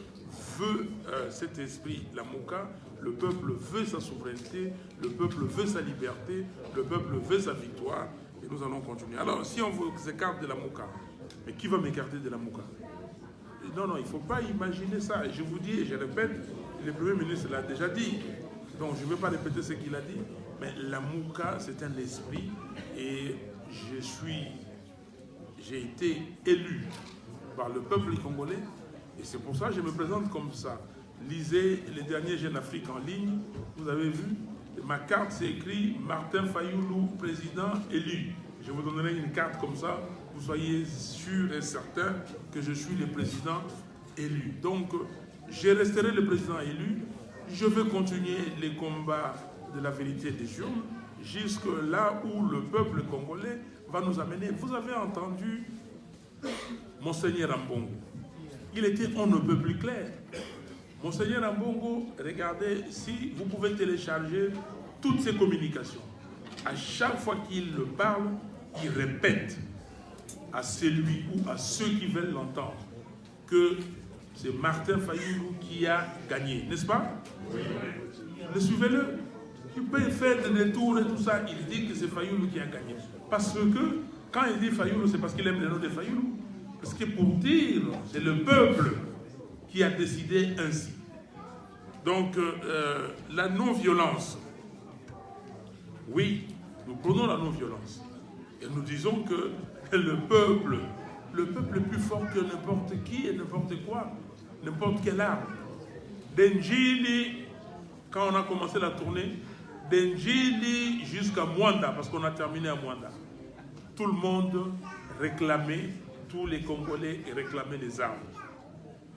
veut cet esprit, la MOUCA. Le peuple veut sa souveraineté, le peuple veut sa liberté, le peuple veut sa victoire. Et nous allons continuer. Alors, si on vous écarte de la MOUCA, mais qui va m'écarter de la MOUCA? Non, non, il ne faut pas imaginer ça. Je vous dis, et je répète, le Premier ministre l'a déjà dit. Donc, je ne vais pas répéter ce qu'il a dit. Mais la MOUCA, c'est un esprit. Et j'ai été élu par le peuple congolais. Et c'est pour ça que je me présente comme ça. Lisez les derniers Jeunes Afrique en ligne. Vous avez vu, ma carte, c'est écrit Martin Fayoulou, président élu. Je vous donnerai une carte comme ça. Vous soyez sûr et certain que je suis le président élu. Donc, je resterai le président élu. Je vais continuer les combats de la vérité des urnes jusque là où le peuple congolais va nous amener. Vous avez entendu Monseigneur Ambongo. Il était on ne peut plus clair. Monseigneur Ambongo, regardez, si vous pouvez télécharger toutes ces communications. À chaque fois qu'il parle, il répète à celui ou à ceux qui veulent l'entendre que c'est Martin Fayoulou qui a gagné, n'est-ce pas? Oui. Le suivez-le. Il peut faire des détours et tout ça. Il dit que c'est Fayoulou qui a gagné. Parce que quand il dit Fayoulou, c'est parce qu'il aime le nom de Fayoulou. Parce que pour dire, c'est le peuple qui a décidé ainsi. Donc, la non-violence. Oui, nous prenons la non-violence. Et nous disons que le peuple est plus fort que n'importe qui et n'importe quoi, n'importe quelle arme. D'Njili, quand on a commencé la tournée, d'Njili jusqu'à Mwanda, parce qu'on a terminé à Mwanda, tout le monde réclamait, tous les Congolais réclamaient les armes.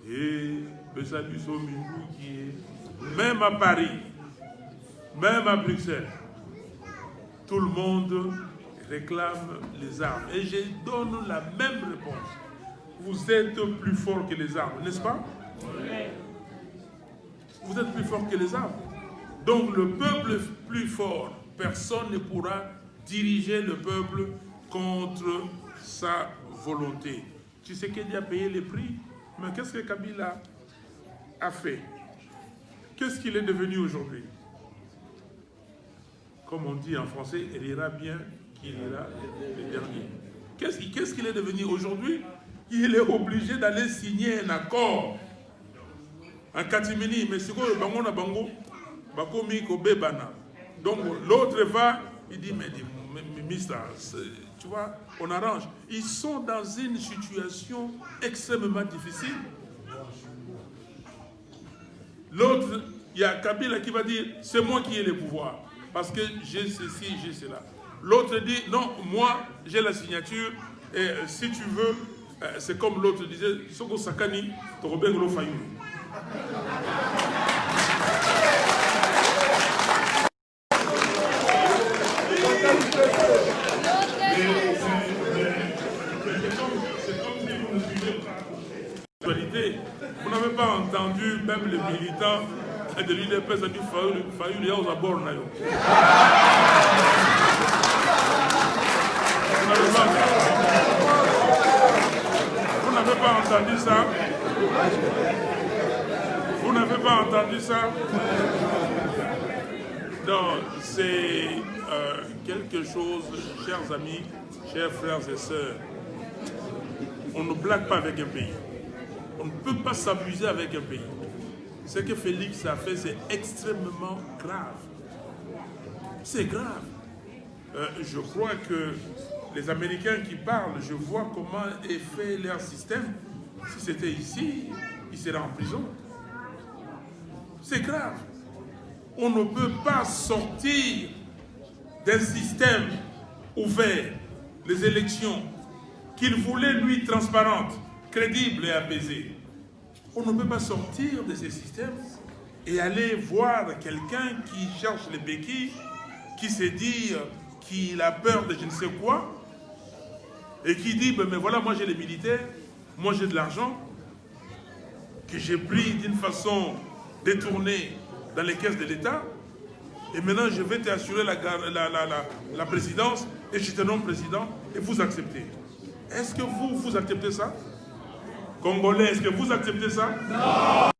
Et Bessabiso Mingou qui est, même à Paris, même à Bruxelles, tout le monde réclame les armes. Et je donne la même réponse. Vous êtes plus fort que les armes, n'est-ce pas? Vous êtes plus fort que les armes. Donc le peuple est plus fort. Personne ne pourra diriger le peuple contre sa volonté. Tshisekedi a payé les prix. Mais qu'est-ce que Kabila a fait? Qu'est-ce qu'il est devenu aujourd'hui? Comme on dit en français, il ira bien qu'il ira le dernier. Qu'est-ce qu'il est devenu aujourd'hui? Il est obligé d'aller signer un accord en catimini. Mais c'est quoi le bango na bango? Bakomi kobebana. Donc l'autre va, il dit, mais mister, tu vois, on arrange. Ils sont dans une situation extrêmement difficile. L'autre, il y a Kabila qui va dire, c'est moi qui ai le pouvoir. Parce que j'ai ceci, j'ai cela. L'autre dit, non, moi, j'ai la signature. Et si tu veux, c'est comme l'autre disait, Soko Sakani, Torobengolo Fayou. Vous n'avez pas entendu même les militants de l'UDPS a dit Fayou il y a aux abords. Vous n'avez pas entendu ça? Vous n'avez pas entendu ça? Donc c'est quelque chose, chers amis, chers frères et sœurs, on ne blague pas avec un pays. On ne peut pas s'amuser avec un pays. Ce que Félix a fait, c'est extrêmement grave. C'est grave. Je crois que les Américains qui parlent, je vois comment est fait leur système. Si c'était ici, ils seraient en prison. C'est grave. On ne peut pas sortir d'un système ouvert, les élections, qu'il voulait, lui, transparentes, crédibles et apaisées. On ne peut pas sortir de ces systèmes et aller voir quelqu'un qui cherche les béquilles, qui se dit qu'il a peur de je ne sais quoi, et qui dit, mais voilà, moi j'ai les militaires, moi j'ai de l'argent, que j'ai pris d'une façon détournée dans les caisses de l'État, et maintenant je vais t'assurer la présidence, et je te nomme président, et vous acceptez. Est-ce que vous acceptez ça? Congolais, est-ce que vous acceptez ça? Non.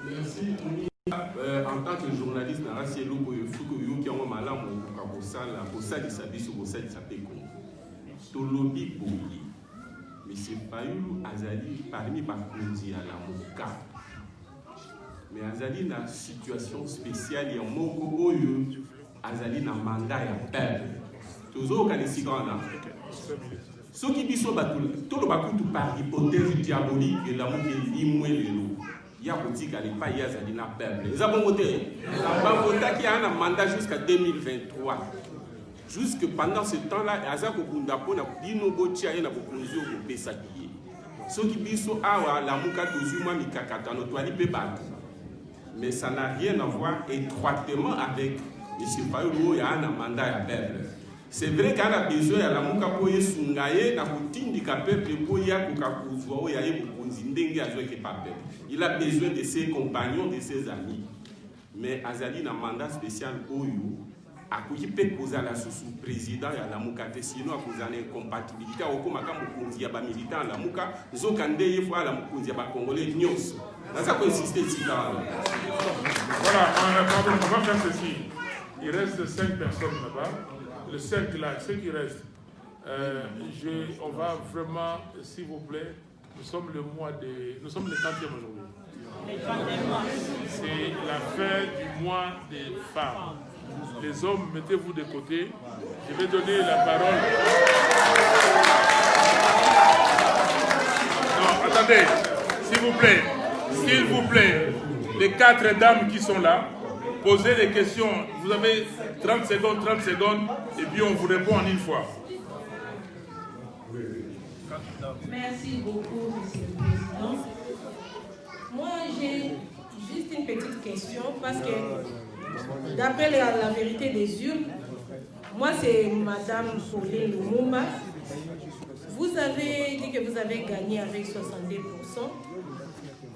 Merci. En tant que journaliste, M. Fayulu Azali parmi Bakonzi à la Moka. Mais Azali na situation spéciale et en Moko Oyo, Azali na mandat ya peuple. Toujours au Kalisigana. Ce qui dit sur tout le Bakutu par hypothèse diabolique et l'amour qui limoué le loup. Il y a boutique à l'époque, il y a Azali na peuple. Ils ont voté. Ils ont voté qu'il y a un mandat jusqu'à 2023. Jusque pendant ce temps-là, Azako Kundapo n'a dit no botia et n'a pas conduit au Pessakier. Ce qui dit sur Awa, la Mouka Tozuma Mikakata, notre toile Pébat. Mais ça n'a rien à voir étroitement avec M. Fayulu et un mandat à peuple. C'est vrai qu'il a besoin de la Mouka Poye Sungaye, n'a pas dit qu'à peuple Poya Kukakuzwa, Yaye Mukunzindenge Azoke Peuple. Il a besoin de ses compagnons, de ses amis. Mais Azali n'a mandat spécial Oyo. À qui peut causer la sous-président et la Moukate, sinon à cause de l'incompatibilité, au Komaka Moukounzi, à militant à la Mouka, Zokande, il faut à la Moukouzi, à Congolais, Nyos. Dans ça, qu'on insiste ici. Voilà, on va faire ceci. Il reste 5 personnes là-bas. Le 5 là, ceux qui restent, on va vraiment, s'il vous plaît, nous sommes le 30e aujourd'hui. C'est la fin du mois des femmes. Les hommes, mettez-vous de côté. Je vais donner la parole. Non, attendez. S'il vous plaît, les 4 dames qui sont là, posez des questions. Vous avez 30 secondes, et puis on vous répond en une fois. Merci beaucoup, Monsieur le Président. Moi, j'ai juste une petite question, parce que d'après la vérité des urnes, moi c'est Madame Pauline Lumumba. Vous avez dit que vous avez gagné avec 70%,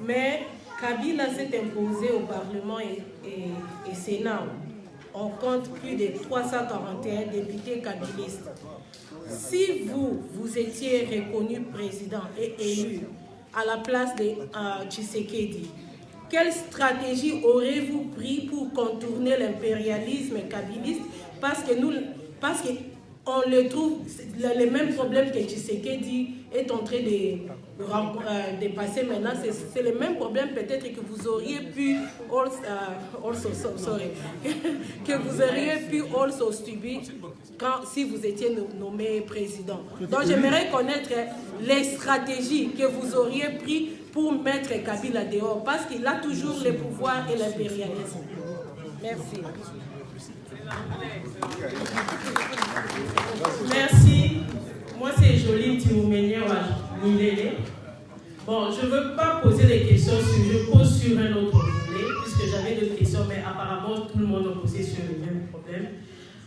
mais Kabila s'est imposé au Parlement et Sénat. On compte plus de 341 députés kabylistes. Si vous étiez reconnu président et élu à la place de Tshisekedi, quelle stratégie aurez-vous pris pour contourner l'impérialisme kabyliste? Parce qu'on le trouve, les mêmes problèmes que Tshisekedi est en train de passer maintenant, c'est le même problème peut-être que vous auriez pu subir si vous étiez nommé président. Donc j'aimerais connaître les stratégies que vous auriez prises pour mettre Kabila dehors, parce qu'il a toujours le pouvoir et l'impérialisme. Merci. Merci. Moi, c'est Jolie Timoumenier Nilele. Bon, je ne veux pas poser des questions, je pose sur un autre volet, puisque j'avais d'autres questions, mais apparemment, tout le monde a posé sur le même problème.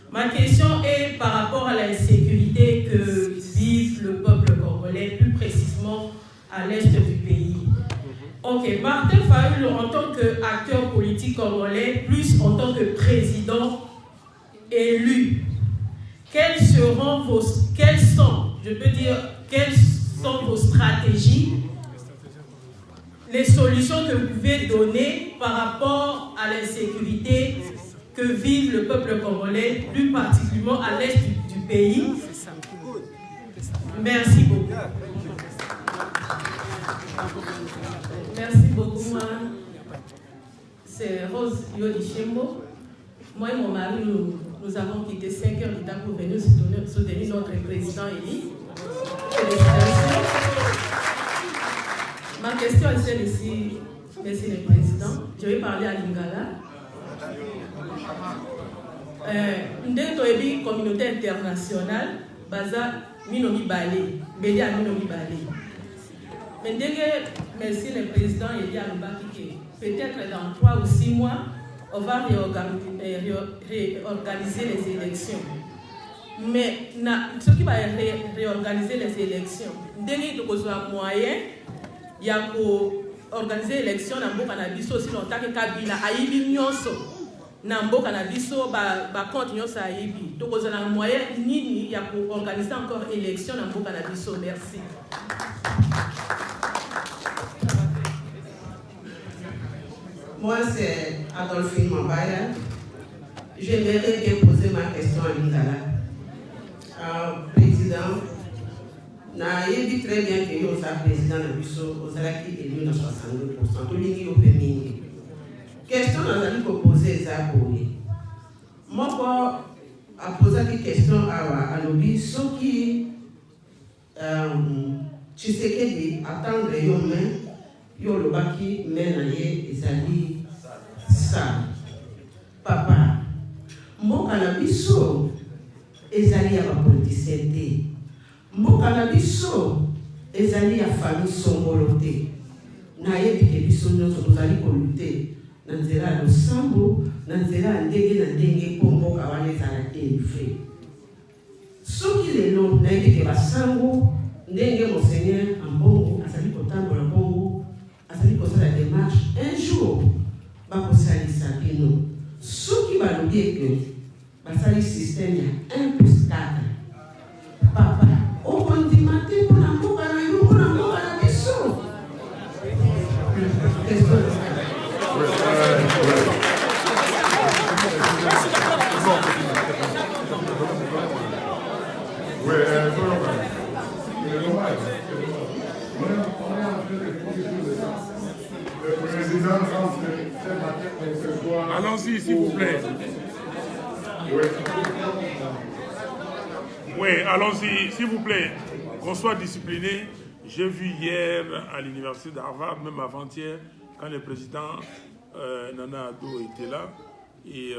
Ma question est par rapport à l'insécurité que vive le peuple congolais, plus précisément à l'est du pays. Ok, Martin Fayulu, en tant qu'acteur politique congolais, plus en tant que président élu, quelles sont vos stratégies, les solutions que vous pouvez donner par rapport à l'insécurité que vit le peuple congolais, plus particulièrement à l'est du pays. Merci beaucoup. Merci beaucoup. Moi, c'est Rose Yodichembo. Moi et mon mari, nous avons quitté 5 heures du temps pour venir soutenir notre président élu. Félicitations. Ma question est celle-ci, merci le président. Je vais parler à Lingala. Ndé toyebi communauté internationale, baza minomi balé, bédé à minomi balé. Mais merci le président et dit à Lubaki que peut-être dans 3 ou 6 mois, on va réorganiser les élections. Mais ce qui va réorganiser les élections, dès qu'il y a un moyen, il y a organiser l'élection dans le cannabis aussi longtemps que Kabila a eu nyonso dans le cannabis ba compte nyonso a eu donc on a un moyen ni il y a pour organiser encore élection dans le cannabis. Merci. Moi c'est Adolphine Mambaya. J'aimerais bien poser ma question à Lingala. Président, na yebi très bien que yo sa président na biso ozalaki élu na 62%. Tolingi ope mingi. Question nazali poser eza boye. Moko apozaki question awa alobi soki Tshisekedi attendre yo main yo lobaki main na ye ezali sa. Papa, mboka na biso ezali ya bapolitisien te. Mboka na biso ezali ya famille songolo te. Nayebi ke biso nyonso tozali kolute na nzela ya losambo, na nzela ya ndenge na ndenge mpo mboka wana ezala élevé. Soki lelo nayebi ke basango ndenge monseigneur Ambongo azali kotambola bongo, azali kosala démarche, un jour bakosalisa bino. Soki balobi eke basali système ya 1+4, papa okondima te mpona mboka na yo, mpona mboka na biso. Allons-y, s'il vous plaît. Oui, allons-y, s'il vous plaît. Qu'on soit discipliné. J'ai vu hier à l'université d'Harvard, même avant-hier, quand le président Nana Addo était là. Et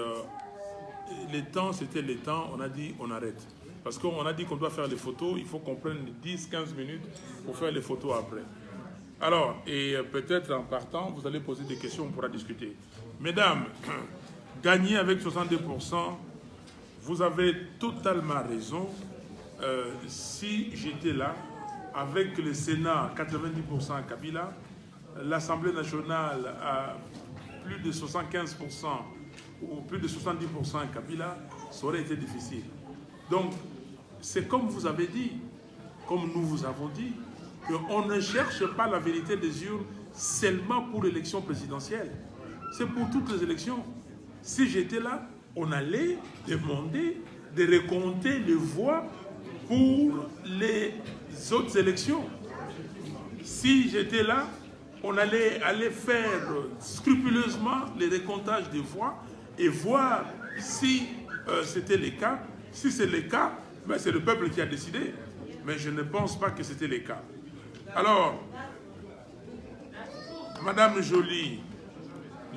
les temps, c'était les temps, on a dit on arrête. Parce qu'on a dit qu'on doit faire les photos, il faut qu'on prenne 10-15 minutes pour faire les photos après. Alors, et peut-être en partant, vous allez poser des questions, on pourra discuter. Mesdames, gagner avec 62%, vous avez totalement raison. Si j'étais là, avec le Sénat, 90% Kabila, l'Assemblée nationale à plus de 75% ou plus de 70% Kabila, ça aurait été difficile. Donc, c'est comme vous avez dit, comme nous vous avons dit, qu'on ne cherche pas la vérité des urnes seulement pour l'élection présidentielle. C'est pour toutes les élections. Si j'étais là, on allait demander de recompter les voix pour les autres élections. Si j'étais là, on allait faire scrupuleusement les recomptages des voix et voir si c'était le cas. Si c'est le cas, ben c'est le peuple qui a décidé. Mais je ne pense pas que c'était le cas. Alors, Madame Joly,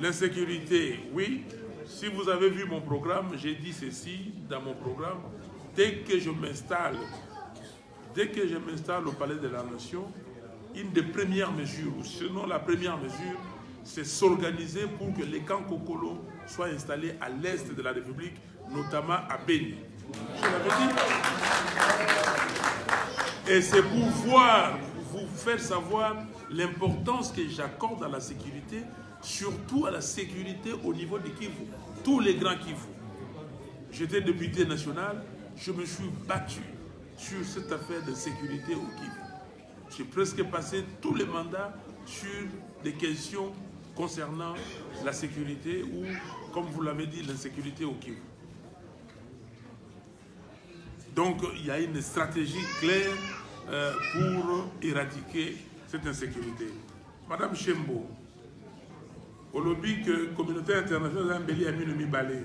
l'insécurité, oui. Si vous avez vu mon programme, j'ai dit ceci dans mon programme. Dès que je m'installe au Palais de la Nation, une des premières mesures, ou sinon la première mesure, c'est s'organiser pour que les camps Kokolo soient installés à l'est de la République, notamment à Béni. Je l'avais dit. Et c'est pour vous faire savoir l'importance que j'accorde à la sécurité, surtout à la sécurité au niveau de Kivu, tous les grands Kivu. J'étais député national, je me suis battu sur cette affaire de sécurité au Kivu. J'ai presque passé tous les mandats sur des questions concernant la sécurité ou, comme vous l'avez dit, l'insécurité au Kivu. Donc il y a une stratégie claire pour éradiquer cette insécurité. Madame Chembo, au lobby que la communauté internationale a embelli à Minumi Balé,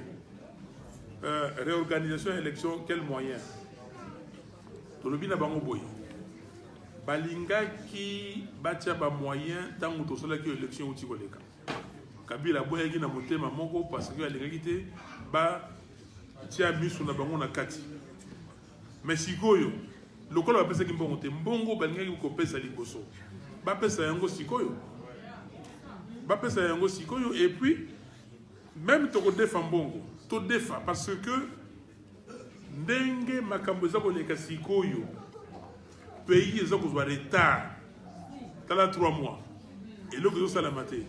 réorganisation, élection, quels moyens? Au lobby n'a pas de balinga qui batia ba moyen tant que tout cela qui élection outil koleka. Kabila boya qui na motema moko parce que alinga kité ba tia misu na bango na kati. Mais sikoyo lokola ba pesa ki mbongo te mbongo balinga ki ko pesa liboso. Ba pesa yango sikoyo. Ba pesa yango sikoyo et puis même to ko defa mbongo, to defa parce que ndenge makambo za koleka sikoyo pays ils ont besoin de retard dans les 3 mois et là que ça la maté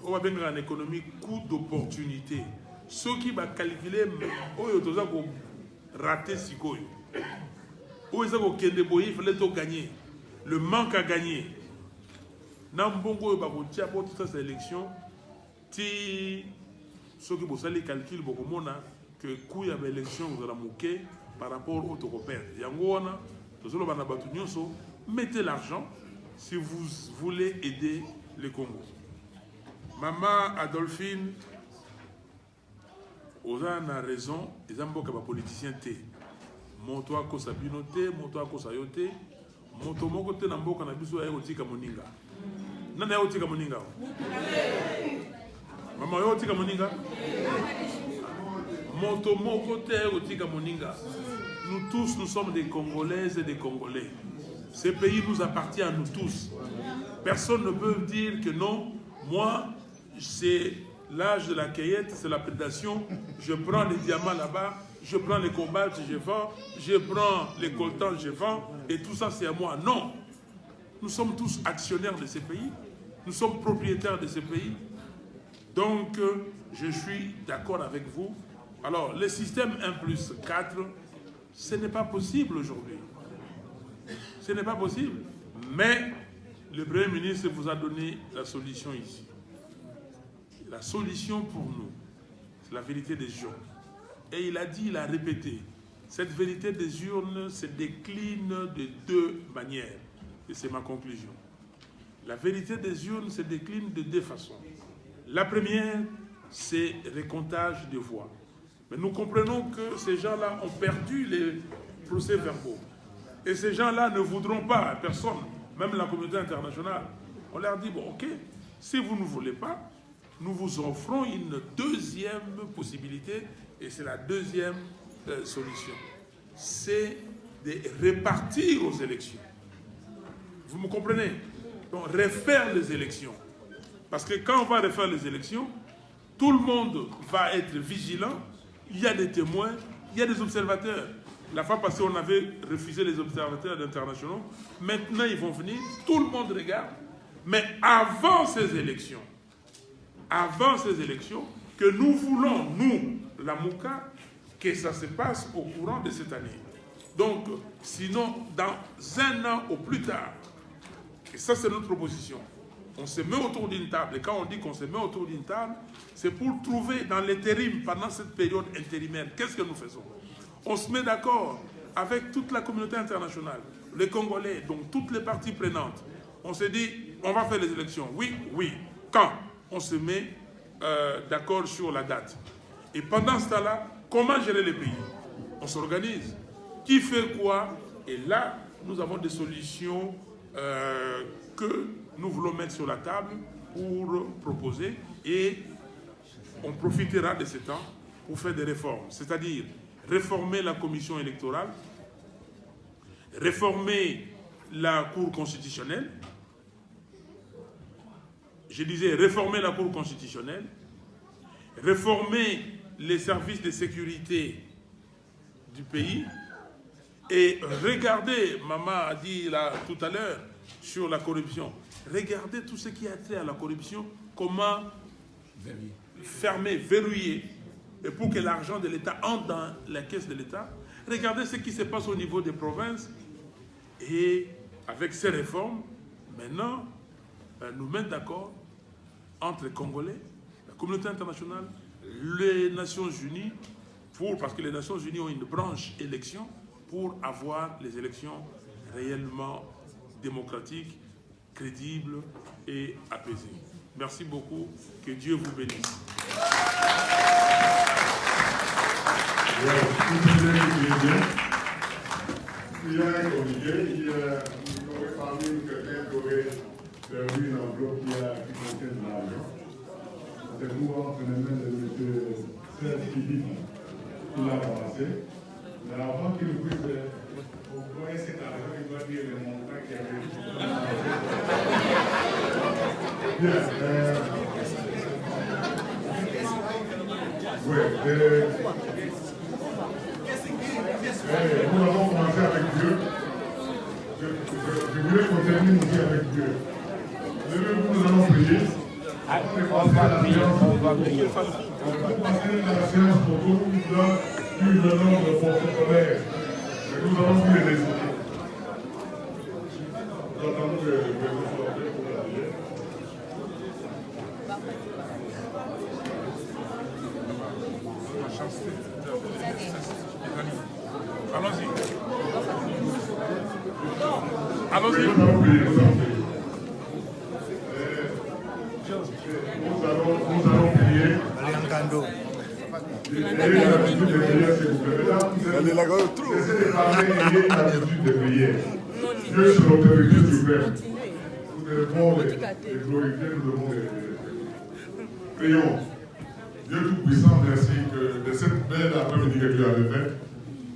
on va bien en économie coût d'opportunité ceux qui va calculer oyo toza ko rater sikoyo oyo za ko kende boyi il fallait to gagner le manque à gagner na mbongo ba ko tia pour toute cette élection ti ceux qui bossent les calculs beaucoup mona que coût ya élection vous la moquer par rapport au tokopère yango wana mettez l'argent si vous voulez aider le Congo. Maman Adolphine, Oza a raison, ils ont beaucoup de politiciens. Monto à kosa binote, monto à kosa yote, monto moko te namboka na biso ya otika moninga. Nana ya otika moninga. Maman ya otika moninga. Monto moko te otika moninga. Nous tous, nous sommes des Congolaises et des Congolais. Ce pays nous appartient à nous tous. Personne ne peut dire que non, moi, c'est l'âge de la cueillette, c'est la prédation. Je prends les diamants là-bas, je prends les cobaltes, je vends, je prends les coltans, je vends, et tout ça, c'est à moi. Non. Nous sommes tous actionnaires de ce pays. Nous sommes propriétaires de ce pays. Donc, je suis d'accord avec vous. Alors, le système 1+4, ce n'est pas possible aujourd'hui. Ce n'est pas possible. Mais le Premier ministre vous a donné la solution ici. La solution pour nous, c'est la vérité des urnes. Et il a dit, il a répété, cette vérité des urnes se décline de 2 manières. Et c'est ma conclusion. La vérité des urnes se décline de 2 façons. La première, c'est le comptage de voix. Mais nous comprenons que ces gens-là ont perdu les procès-verbaux. Et ces gens-là ne voudront pas, personne, même la communauté internationale. On leur dit, bon, ok, si vous ne voulez pas, nous vous offrons une 2e possibilité, et c'est la 2e solution. C'est de répartir aux élections. Vous me comprenez? Donc, refaire les élections. Parce que quand on va refaire les élections, tout le monde va être vigilant. Il y a des témoins, il y a des observateurs. La fois passée, on avait refusé les observateurs internationaux. Maintenant, ils vont venir. Tout le monde regarde. Mais avant ces élections, que nous voulons, nous, la Mouka, que ça se passe au courant de cette année. Donc, sinon, dans 1 an au plus tard, et ça c'est notre proposition, on se met autour d'une table. Et quand on dit qu'on se met autour d'une table, c'est pour trouver dans l'intérim, pendant cette période intérimaire, qu'est-ce que nous faisons? On se met d'accord avec toute la communauté internationale, les Congolais, donc toutes les parties prenantes. On se dit, on va faire les élections. Oui, oui. Quand? On se met d'accord sur la date. Et pendant ce temps-là, comment gérer les pays? On s'organise. Qui fait quoi? Et là, nous avons des solutions que nous voulons mettre sur la table pour proposer. Et on profitera de ce temps pour faire des réformes. C'est-à-dire réformer la commission électorale, réformer la Cour constitutionnelle. Je disais réformer la Cour constitutionnelle, réformer les services de sécurité du pays et regardez, maman a dit là tout à l'heure sur la corruption, regardez tout ce qui a trait à la corruption, comment fermer, verrouiller, et pour que l'argent de l'État entre dans la caisse de l'État. Regardez ce qui se passe au niveau des provinces. Et avec ces réformes, maintenant, nous mettre d'accord entre les Congolais, la communauté internationale, les Nations Unies, parce que les Nations Unies ont une branche élection, pour avoir les élections réellement démocratiques, crédibles et apaisées. Merci beaucoup. Que Dieu vous bénisse. Il y a un comité, il aurait parlé de quelqu'un qui aurait perdu une enveloppe qui contient de l'argent. C'est pour entre les mains de M. Serge Philippe qui l'a ramassé. Mais avant qu'il puisse voyez cet argent, il doit dire le montant qu'il y avait. Bien. Nous allons commencer avec Dieu. Je voulais qu'on termine aussi avec Dieu. Nous allons prier. On va prier. On va passer à la séance pour tout le nom de porte-colère. Nous allons vous les laisser. Nous attendons que vous sortez pour la prière. Allons-y. Allons-y. Nous allons prier. Nous allons prier. Ayez l'habitude de prier, s'il vous plaît. Cessez de parler, ayez l'habitude de prier. Dieu, c'est l'autorité suprême. Nous devons les glorifier, nous devons les prions. Dieu Tout-Puissant, merci de cette belle après-midi que tu avais faite.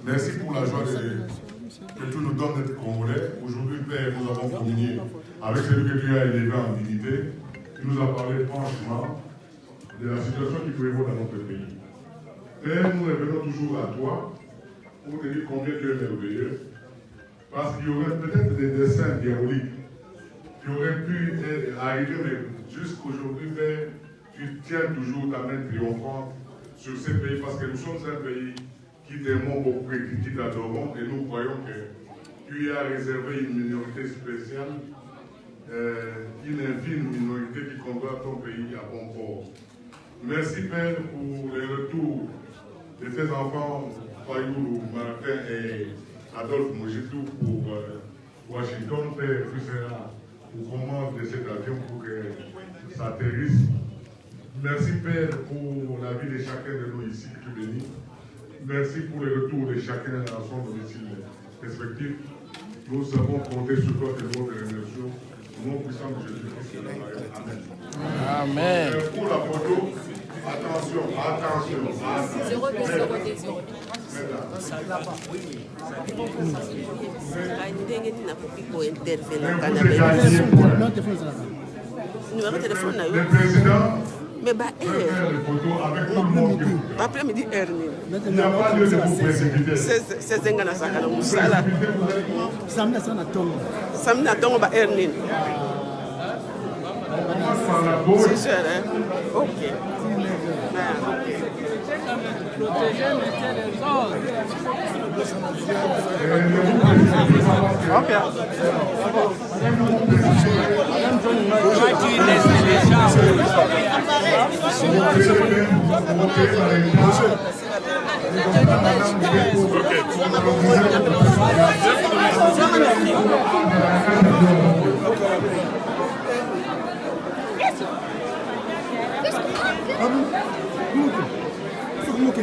Merci pour la joie que tu nous donnes d'être Congolais. Aujourd'hui, Père, nous avons communié avec celui que tu as élevé en dignité. Tu nous as parlé franchement de la situation qui prévaut dans notre pays. Père, nous revenons toujours à toi pour te dire combien tu es merveilleux. Parce qu'il y aurait peut-être des dessins diaboliques qui auraient pu arriver, mais jusqu'aujourd'hui, Père, tu tiens toujours ta main triomphante sur ces pays parce que nous sommes un pays qui t'aimons beaucoup et qui t'adorons et nous croyons que tu y as réservé une minorité spéciale, une infime minorité qui conduira ton pays à bon port. Merci Père pour les retours de tes enfants, Fayoulou, Martin et Adolphe Mojitou pour Washington. Père, tu seras aux commandes de cet avion pour que ça atterrisse. Merci Père pour la vie de chacun de nous ici que tu bénis. Merci pour le retour de chacun à son domicile respectif. Nous avons compté sur toi et nous te remercions. Au nom puissant de Jésus-Christ. Amen. Amen. Pour la photo, attention. 0,2. Ça va pas. Le président mais bah, faire des photos avec tout le monde. Après-midi, il n'y a pas lieu de vous précipiter. C'est un gars sakana musala. Samna tongo ba Ernin. On commence par la gauche. C'est sûr, hein? Ok. Protéger les autres. Ok. Look